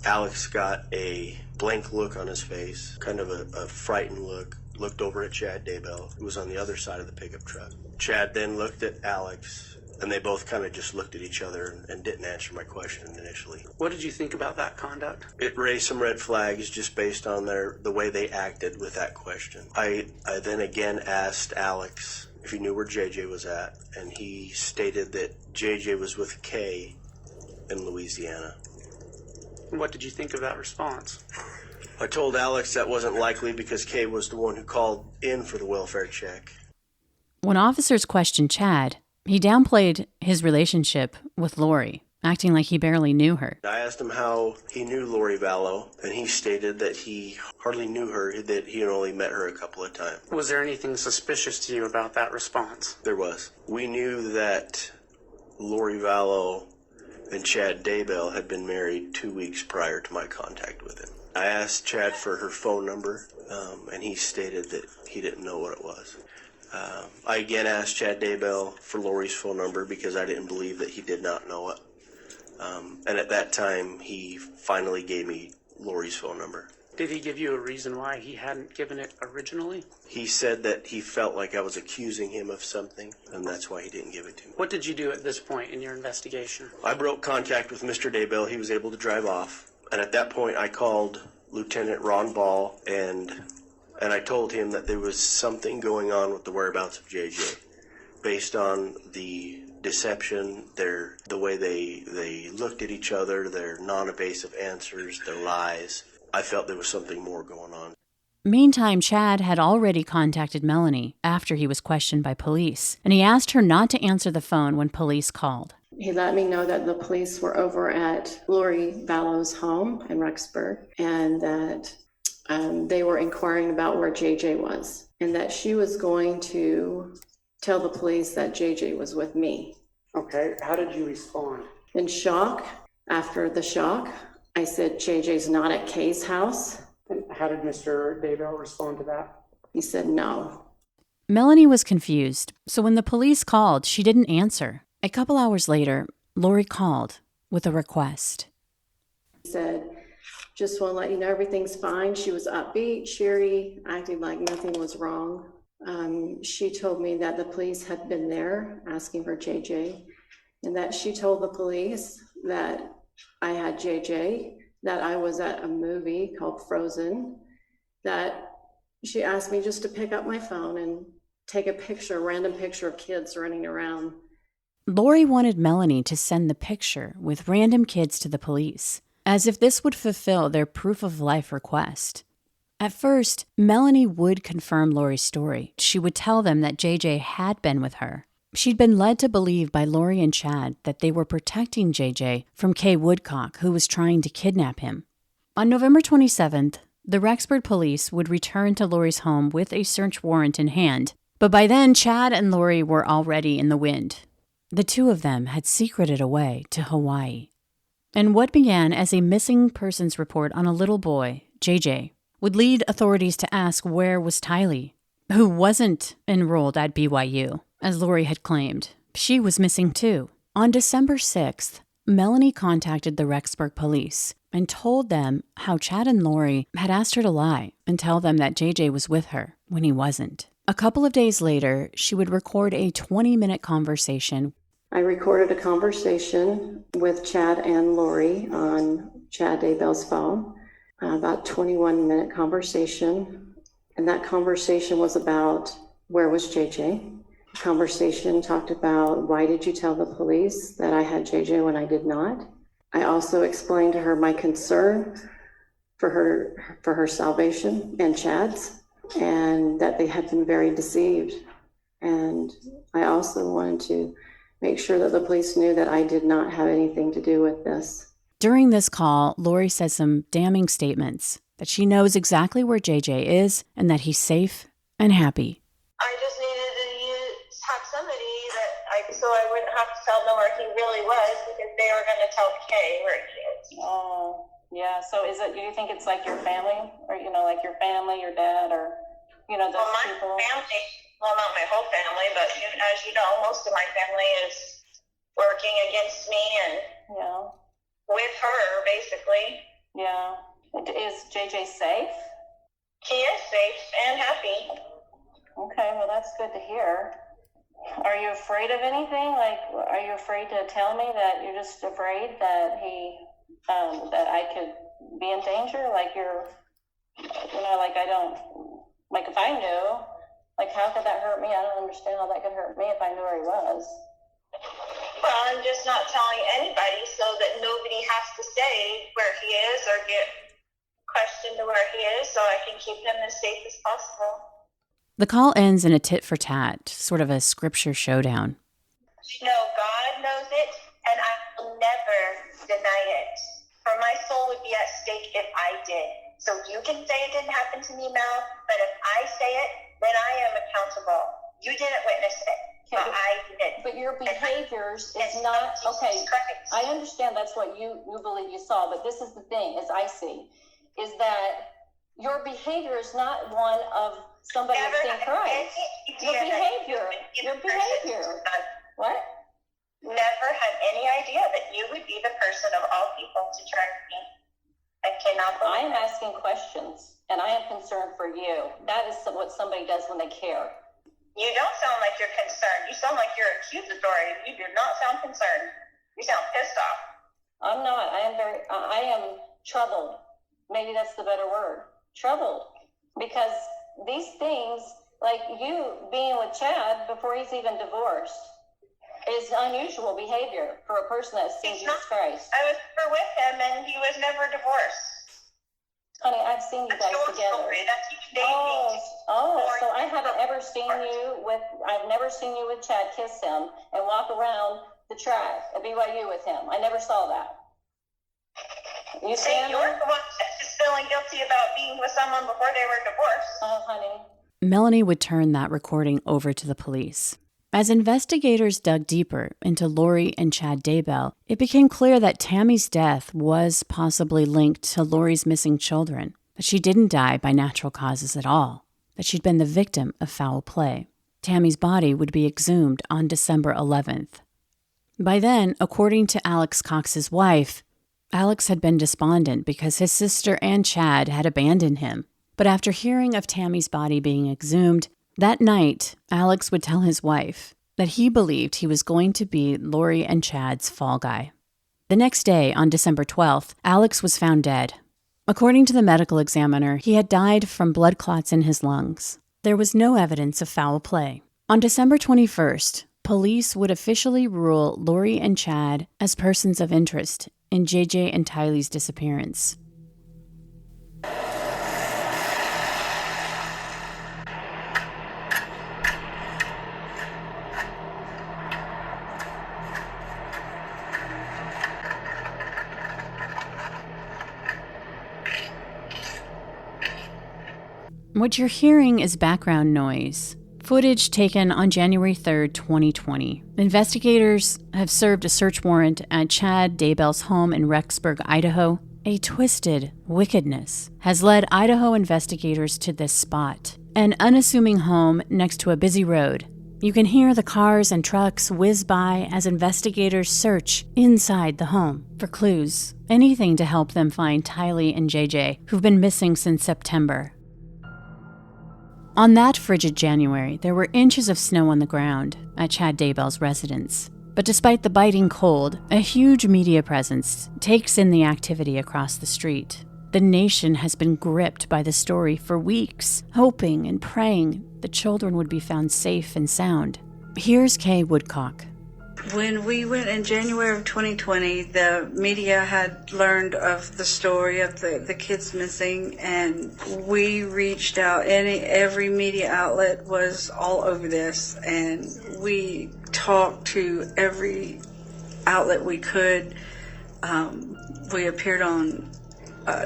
Alex got a blank look on his face, kind of a frightened look, looked over at Chad Daybell, who was on the other side of the pickup truck. Chad then looked at Alex, and they both kind of just looked at each other and didn't answer my question initially. What did you think about that conduct? It raised some red flags just based on the way they acted with that question. I then again asked Alex if he knew where JJ was at, and he stated that JJ was with Kay in Louisiana. What did you think of that response? I told Alex that wasn't likely because Kay was the one who called in for the welfare check. When officers questioned Chad, he downplayed his relationship with Lori, acting like he barely knew her. I asked him how he knew Lori Vallow, and he stated that he hardly knew her, that he had only met her a couple of times. Was there anything suspicious to you about that response? There was. We knew that Lori Vallow and Chad Daybell had been married 2 weeks prior to my contact with him. I asked Chad for her phone number, and he stated that he didn't know what it was. I again asked Chad Daybell for Lori's phone number because I didn't believe that he did not know it. And at that time, he finally gave me Lori's phone number. Did he give you a reason why he hadn't given it originally? He said that he felt like I was accusing him of something, and that's why he didn't give it to me. What did you do at this point in your investigation? I broke contact with Mr. Daybell. He was able to drive off. And at that point, I called Lieutenant Ron Ball, and I told him that there was something going on with the whereabouts of JJ. Based on the deception, the way they looked at each other, their non-evasive answers, their lies, I felt there was something more going on. Meantime, Chad had already contacted Melanie after he was questioned by police, and he asked her not to answer the phone when police called. He let me know that the police were over at Lori Vallow's home in Rexburg, and that they were inquiring about where JJ was, and that she was going to tell the police that JJ was with me. Okay, how did you respond? In shock. After the shock, I said, JJ's not at Kay's house. And how did Mr. Daybell respond to that? He said no. Melanie was confused, so when the police called, she didn't answer. A couple hours later, Lori called with a request. He said, just want to let you know everything's fine. She was upbeat, cheery, acting like nothing was wrong. She told me that the police had been there asking for JJ, and that she told the police that I had JJ, that I was at a movie called Frozen, that she asked me just to pick up my phone and take a picture, a random picture of kids running around. Lori wanted Melanie to send the picture with random kids to the police, as if this would fulfill their proof of life request. At first, Melanie would confirm Lori's story. She would tell them that JJ had been with her. She'd been led to believe by Lori and Chad that they were protecting JJ from Kay Woodcock, who was trying to kidnap him. On November 27th, the Rexburg police would return to Lori's home with a search warrant in hand, but by then Chad and Lori were already in the wind. The two of them had secreted away to Hawaii. And what began as a missing persons report on a little boy, JJ, would lead authorities to ask where was Tylee. who wasn't enrolled at BYU, as Lori had claimed. She was missing too. On December 6th, Melanie contacted the Rexburg police and told them how Chad and Lori had asked her to lie and tell them that JJ was with her when he wasn't. A couple of days later, she would record a 20-minute conversation. I recorded a conversation with Chad and Lori on Chad Daybell's phone, about 21-minute conversation. And that conversation was about where was JJ? The conversation talked about why did you tell the police that I had JJ when I did not? I also explained to her my concern for her salvation and Chad's, and that they had been very deceived. And I also wanted to make sure that the police knew that I did not have anything to do with this. During this call, Lori says some damning statements, that she knows exactly where JJ is and that he's safe and happy. I just needed to have somebody so I wouldn't have to tell them where he really was, because they were going to tell Kay where he is. Oh, yeah. So do you think it's like your family, or, like your family, your dad, or, those people? Family, well, not my whole family, but as you know, most of my family is working against me and with her, basically. Yeah. Is JJ safe? He is safe and happy. Okay, well, that's good to hear. Are you afraid of anything? Are you afraid to tell me that you're just afraid that that I could be in danger? If I knew, how could that hurt me? I don't understand how that could hurt me if I knew where he was. Well, I'm just not telling anybody so that nobody has to say where he is or get questioned to where he is, so I can keep him as safe as possible. The call ends in a tit-for-tat, sort of a scripture showdown. No, God knows it, and I will never deny it. For my soul would be at stake if I did. So you can say it didn't happen to me, Mel, but if I say it, then I am accountable. You didn't witness it, but I did. But your behaviors is not, okay, I understand that's what you believe you saw, but this is the thing, as I see, is that your behavior is not one of somebody that's in Christ. Your behavior. What? Never had any idea that you would be the person of all people to track me. I cannot believe I am asking questions, and I am concerned for you. That is what somebody does when they care. You don't sound like you're concerned. You sound like you're accusatory. You do not sound concerned. You sound pissed off. I'm not. I am troubled. Maybe that's the better word. Troubled. Because these things, like you being with Chad before he's even divorced, is unusual behavior for a person that's seen Jesus Christ. I was never with him, and he was never divorced. Honey, I've seen you guys together. So I haven't ever seen you I've never seen you with Chad kiss him and walk around the track at BYU with him. I never saw that. You see, you're the one that's just feeling guilty about being with someone before they were divorced. Oh, honey. Melanie would turn that recording over to the police. As investigators dug deeper into Lori and Chad Daybell, it became clear that Tammy's death was possibly linked to Lori's missing children, that she didn't die by natural causes at all, that she'd been the victim of foul play. Tammy's body would be exhumed on December 11th. By then, according to Alex Cox's wife, Alex had been despondent because his sister and Chad had abandoned him. But after hearing of Tammy's body being exhumed, that night, Alex would tell his wife that he believed he was going to be Lori and Chad's fall guy. The next day, on December 12th, Alex was found dead. According to the medical examiner, he had died from blood clots in his lungs. There was no evidence of foul play. On December 21st, police would officially rule Lori and Chad as persons of interest in JJ and Tylee's disappearance. What you're hearing is background noise, footage taken on January 3rd, 2020. Investigators have served a search warrant at Chad Daybell's home in Rexburg, Idaho. A twisted wickedness has led Idaho investigators to this spot. an unassuming home next to a busy road. You can hear the cars and trucks whiz by as investigators search inside the home for clues, anything to help them find Tylee and JJ, who've been missing since September. On that frigid January, there were inches of snow on the ground at Chad Daybell's residence. But despite the biting cold, a huge media presence takes in the activity across the street. The nation has been gripped by the story for weeks, hoping and praying the children would be found safe and sound. Here's Kay Woodcock. When we went in January of 2020, the media had learned of the story of the kids missing, and we reached out. Every media outlet was all over this, and we talked to every outlet we could. We appeared on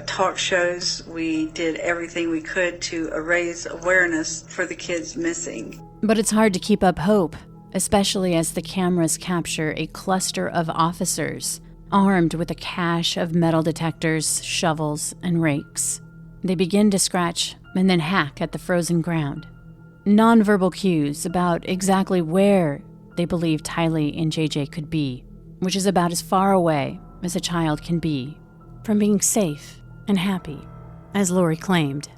talk shows. We did everything we could to raise awareness for the kids missing. But it's hard to keep up hope, especially as the cameras capture a cluster of officers armed with a cache of metal detectors, shovels, and rakes. They begin to scratch and then hack at the frozen ground. Nonverbal cues about exactly where they believe Tylee and JJ could be, which is about as far away as a child can be from being safe and happy, as Lori claimed.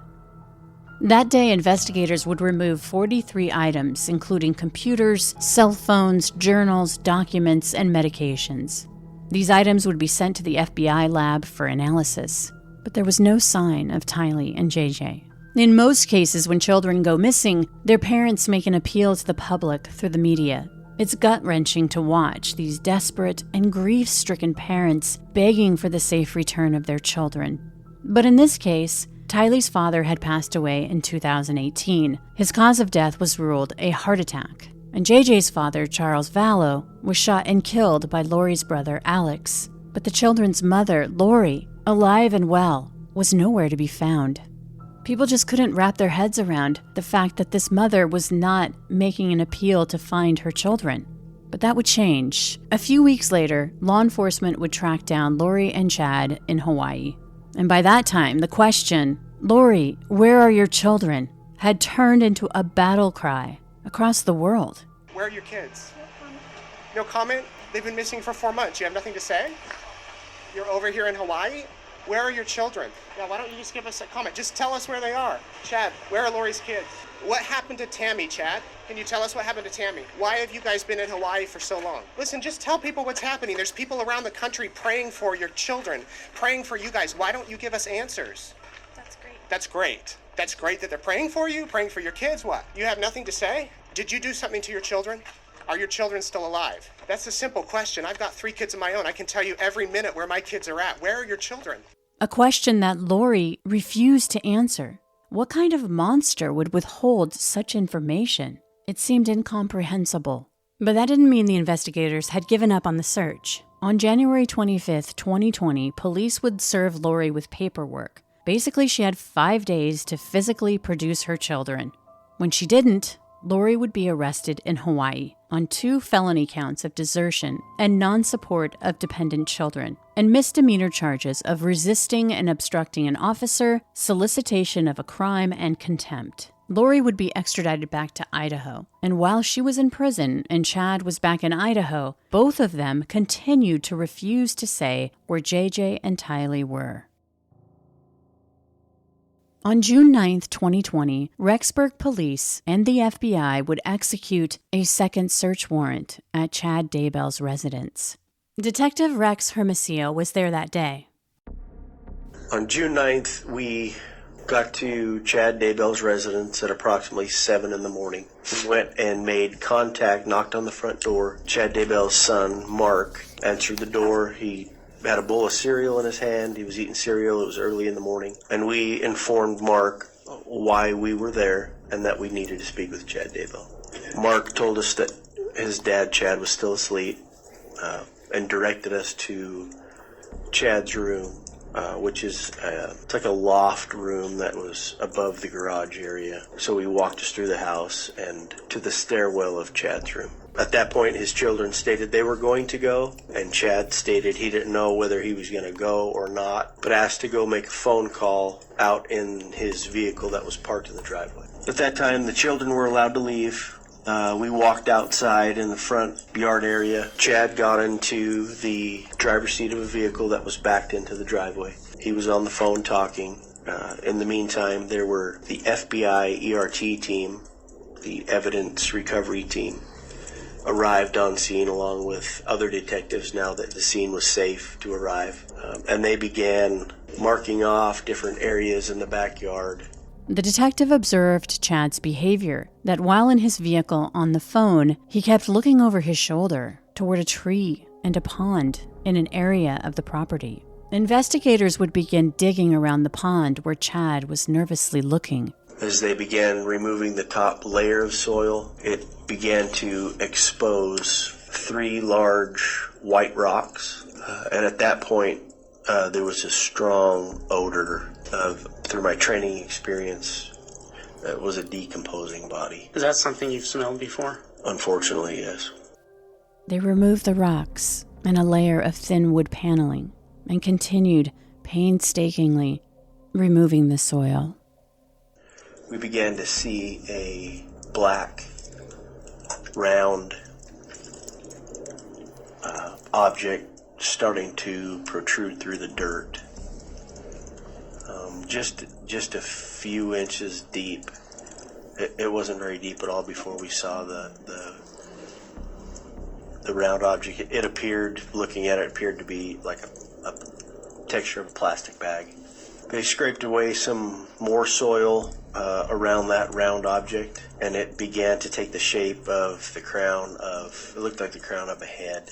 That day, investigators would remove 43 items, including computers, cell phones, journals, documents, and medications. These items would be sent to the FBI lab for analysis, but there was no sign of Tylee and JJ. In most cases, when children go missing, their parents make an appeal to the public through the media. It's gut-wrenching to watch these desperate and grief-stricken parents begging for the safe return of their children. But in this case, Tylee's father had passed away in 2018. His cause of death was ruled a heart attack. And JJ's father, Charles Vallow, was shot and killed by Lori's brother, Alex. But the children's mother, Lori, alive and well, was nowhere to be found. People just couldn't wrap their heads around the fact that this mother was not making an appeal to find her children. But that would change. A few weeks later, law enforcement would track down Lori and Chad in Hawaii. And by that time, the question, "Lori, where are your children?" had turned into a battle cry across the world. Where are your kids? No comment? They've been missing for 4 months. You have nothing to say? You're over here in Hawaii? Where are your children? Now, why don't you just give us a comment? Just tell us where they are. Chad, where are Lori's kids? What happened to Tammy, Chad? Can you tell us what happened to Tammy? Why have you guys been in Hawaii for so long? Listen, just tell people what's happening. There's people around the country praying for your children, praying for you guys. Why don't you give us answers? That's great. That's great. That's great that they're praying for you, praying for your kids. What? You have nothing to say? Did you do something to your children? Are your children still alive? That's a simple question. I've got 3 kids of my own. I can tell you every minute where my kids are at. Where are your children? A question that Lori refused to answer. What kind of monster would withhold such information? It seemed incomprehensible. But that didn't mean the investigators had given up on the search. On January 25th, 2020, police would serve Lori with paperwork. Basically, she had 5 days to physically produce her children. When she didn't, Lori would be arrested in Hawaii on 2 felony counts of desertion and non-support of dependent children, and misdemeanor charges of resisting and obstructing an officer, solicitation of a crime, and contempt. Lori would be extradited back to Idaho, and while she was in prison and Chad was back in Idaho, both of them continued to refuse to say where JJ and Tylee were. On June 9, 2020, Rexburg police and the FBI would execute a second search warrant at Chad Daybell's residence. Detective Rex Hermosillo was there that day. On June 9th, we got to Chad Daybell's residence at approximately 7 in the morning. We went and made contact, knocked on the front door. Chad Daybell's son, Mark, answered the door. He had a bowl of cereal in his hand. He was eating cereal. It was early in the morning. And we informed Mark why we were there and that we needed to speak with Chad Daybell. Mark told us that his dad, Chad, was still asleep and directed us to Chad's room. which is it's like a loft room that was above the garage area. So he walked us through the house and to the stairwell of Chad's room. At that point, his children stated they were going to go, and Chad stated he didn't know whether he was going to go or not, but asked to go make a phone call out in his vehicle that was parked in the driveway. At that time, the children were allowed to leave. We walked outside in the front yard area. Chad got into the driver's seat of a vehicle that was backed into the driveway. He was on the phone talking. In the meantime, there were the FBI ERT team, the evidence recovery team, arrived on scene along with other detectives now that the scene was safe to arrive. And they began marking off different areas in the backyard. The detective observed Chad's behavior, that while in his vehicle on the phone, he kept looking over his shoulder toward a tree and a pond in an area of the property. Investigators would begin digging around the pond where Chad was nervously looking. As they began removing the top layer of soil, it began to expose 3 large white rocks. And at that point, there was a strong odor of, through my training experience, it was a decomposing body. Is that something you've smelled before? Unfortunately, yes. They removed the rocks and a layer of thin wood paneling and continued painstakingly removing the soil. We began to see a black, round object starting to protrude through the dirt. Just a few inches deep. It wasn't very deep at all before we saw the round object. It appeared, looking at it, appeared to be like a texture of a plastic bag. They scraped away some more soil around that round object, and it began to take the shape of the crown of, it looked like the crown of a head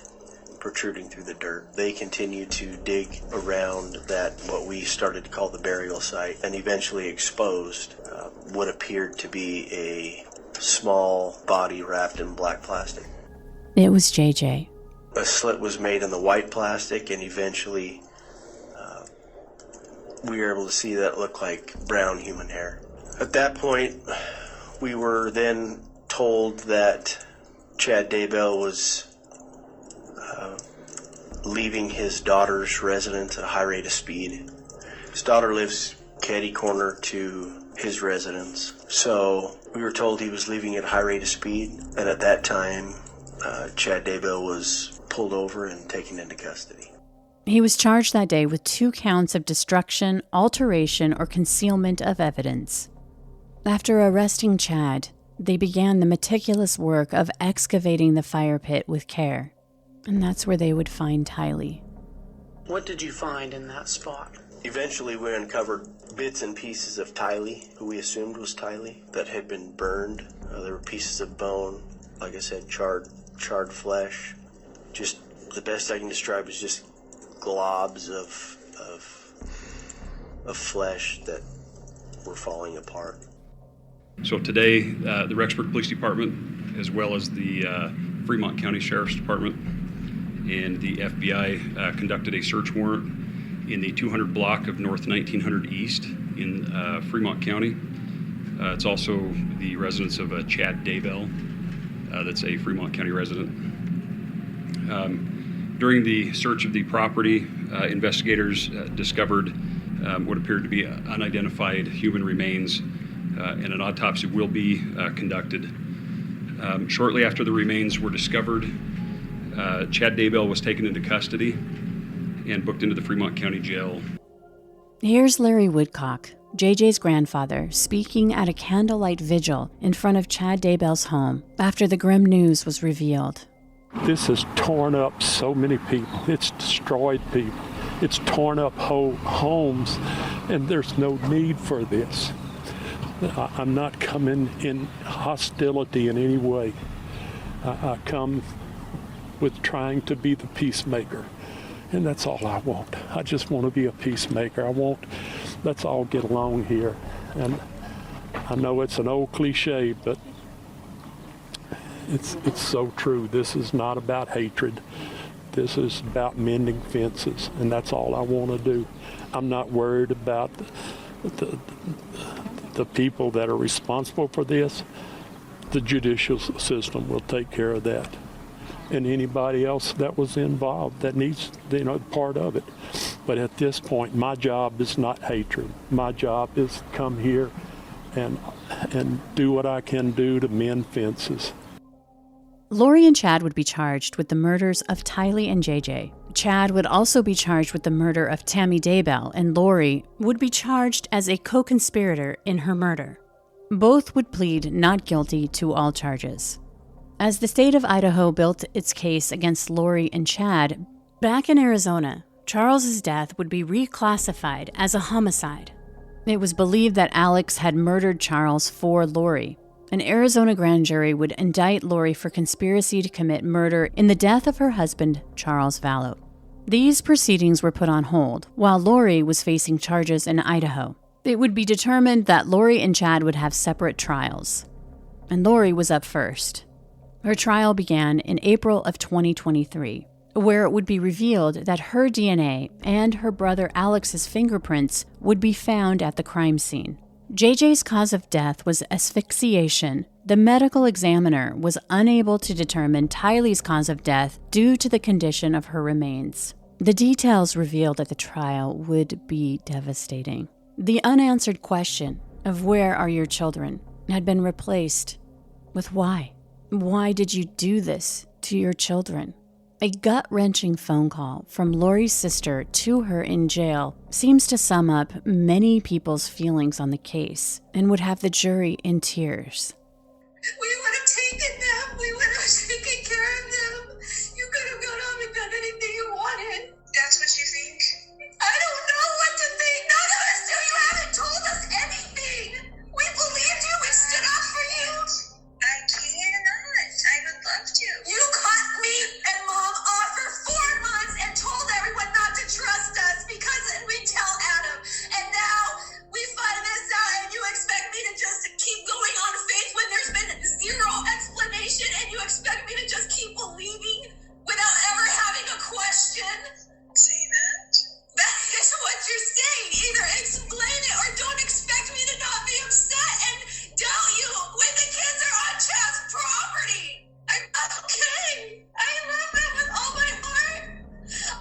protruding through the dirt. They continued to dig around that, what we started to call the burial site, and eventually exposed what appeared to be a small body wrapped in black plastic. It was JJ. A slit was made in the white plastic, and eventually we were able to see that it looked like brown human hair. At that point, we were then told that Chad Daybell was leaving his daughter's residence at a high rate of speed. His daughter lives caddy corner to his residence, so we were told he was leaving at a high rate of speed, and at that time, Chad Daybell was pulled over and taken into custody. He was charged that day with 2 counts of destruction, alteration, or concealment of evidence. After arresting Chad, they began the meticulous work of excavating the fire pit with care. And that's where they would find Tylee. What did you find in that spot? Eventually we uncovered bits and pieces of Tylee, who we assumed was Tylee, that had been burned. There were pieces of bone, like I said, charred flesh. Just the best I can describe is just globs of flesh that were falling apart. So today, the Rexburg Police Department, as well as the Fremont County Sheriff's Department and the FBI conducted a search warrant in the 200 block of North 1900 East in Fremont County. It's also the residence of Chad Daybell, that's a Fremont County resident. During the search of the property, investigators discovered what appeared to be unidentified human remains, and an autopsy will be conducted. Shortly after the remains were discovered, Chad Daybell was taken into custody and booked into the Fremont County Jail. Here's Larry Woodcock, JJ's grandfather, speaking at a candlelight vigil in front of Chad Daybell's home after the grim news was revealed. This has torn up so many people. It's destroyed people. It's torn up whole homes, and there's no need for this. I'm not coming in hostility in any way. I come with trying to be the peacemaker, and that's all I want. I just want to be a peacemaker. Let's all get along here. And I know it's an old cliche, but it's so true. This is not about hatred. This is about mending fences, and that's all I want to do. I'm not worried about the people that are responsible for this. The judicial system will take care of that. And anybody else that was involved that needs, part of it. But at this point, my job is not hatred. My job is to come here and do what I can do to mend fences. Lori and Chad would be charged with the murders of Tylee and JJ. Chad would also be charged with the murder of Tammy Daybell, and Lori would be charged as a co-conspirator in her murder. Both would plead not guilty to all charges. As the state of Idaho built its case against Lori and Chad, back in Arizona, Charles's death would be reclassified as a homicide. It was believed that Alex had murdered Charles for Lori. An Arizona grand jury would indict Lori for conspiracy to commit murder in the death of her husband, Charles Vallow. These proceedings were put on hold while Lori was facing charges in Idaho. It would be determined that Lori and Chad would have separate trials, and Lori was up first. Her trial began in April of 2023, where it would be revealed that her DNA and her brother Alex's fingerprints would be found at the crime scene. JJ's cause of death was asphyxiation. The medical examiner was unable to determine Tylee's cause of death due to the condition of her remains. The details revealed at the trial would be devastating. The unanswered question of where are your children had been replaced with why. Why did you do this to your children? A gut-wrenching phone call from Lori's sister to her in jail seems to sum up many people's feelings on the case and would have the jury in tears. We would have taken them. We would have taken care of them. You could have gone home and done anything you wanted. That's what you think? I don't know what to think. None of us do. You haven't told us anything. We believed you. We stood up for you. I cannot. I would love to. You cut me and Mom off for 4 months and told everyone not to trust us because we tell Adam. And now we find this out and you expect me to just keep going on faith when there's been zero explanation and you expect me to just keep believing without ever having a question? Say that. That is what you're saying. Either explain it or don't expect me to not be upset and doubt you when the kids are on Chad's property. I'm not okay. I love them with all my heart.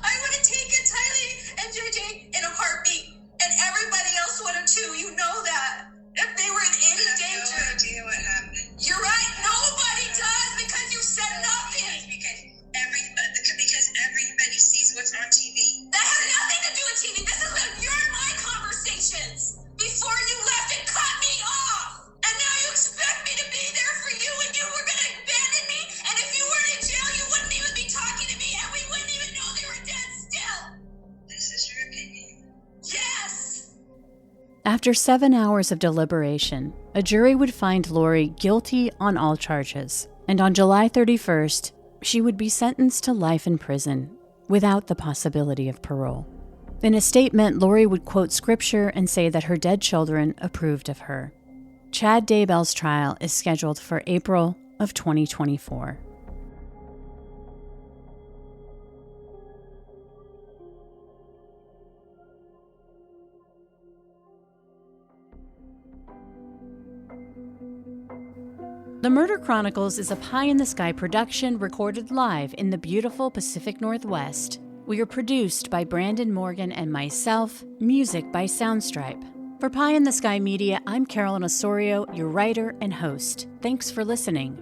I would have taken Tylee and JJ in a heartbeat, and everybody else would have too. You know that. If they were in any danger. I have no idea what happened. You're right. Nobody does because you said nothing. Because everybody sees what's on TV. That has nothing to do with TV. This is when you're in my conversations before you left and cut me off. And now you expect me to be there for you and you were going to abandon me. And if you weren't in jail, you wouldn't even be talking to me and we wouldn't even know they were dead still. This is your opinion. Yes. After 7 hours of deliberation, a jury would find Lori guilty on all charges. And on July 31st, she would be sentenced to life in prison without the possibility of parole. In a statement, Lori would quote scripture and say that her dead children approved of her. Chad Daybell's trial is scheduled for April of 2024. The Murder Chronicles is a pie-in-the-sky production recorded live in the beautiful Pacific Northwest. We are produced by Brandon Morgan and myself, music by Soundstripe. For Pie in the Sky Media, I'm Carolyn Osorio, your writer and host. Thanks for listening.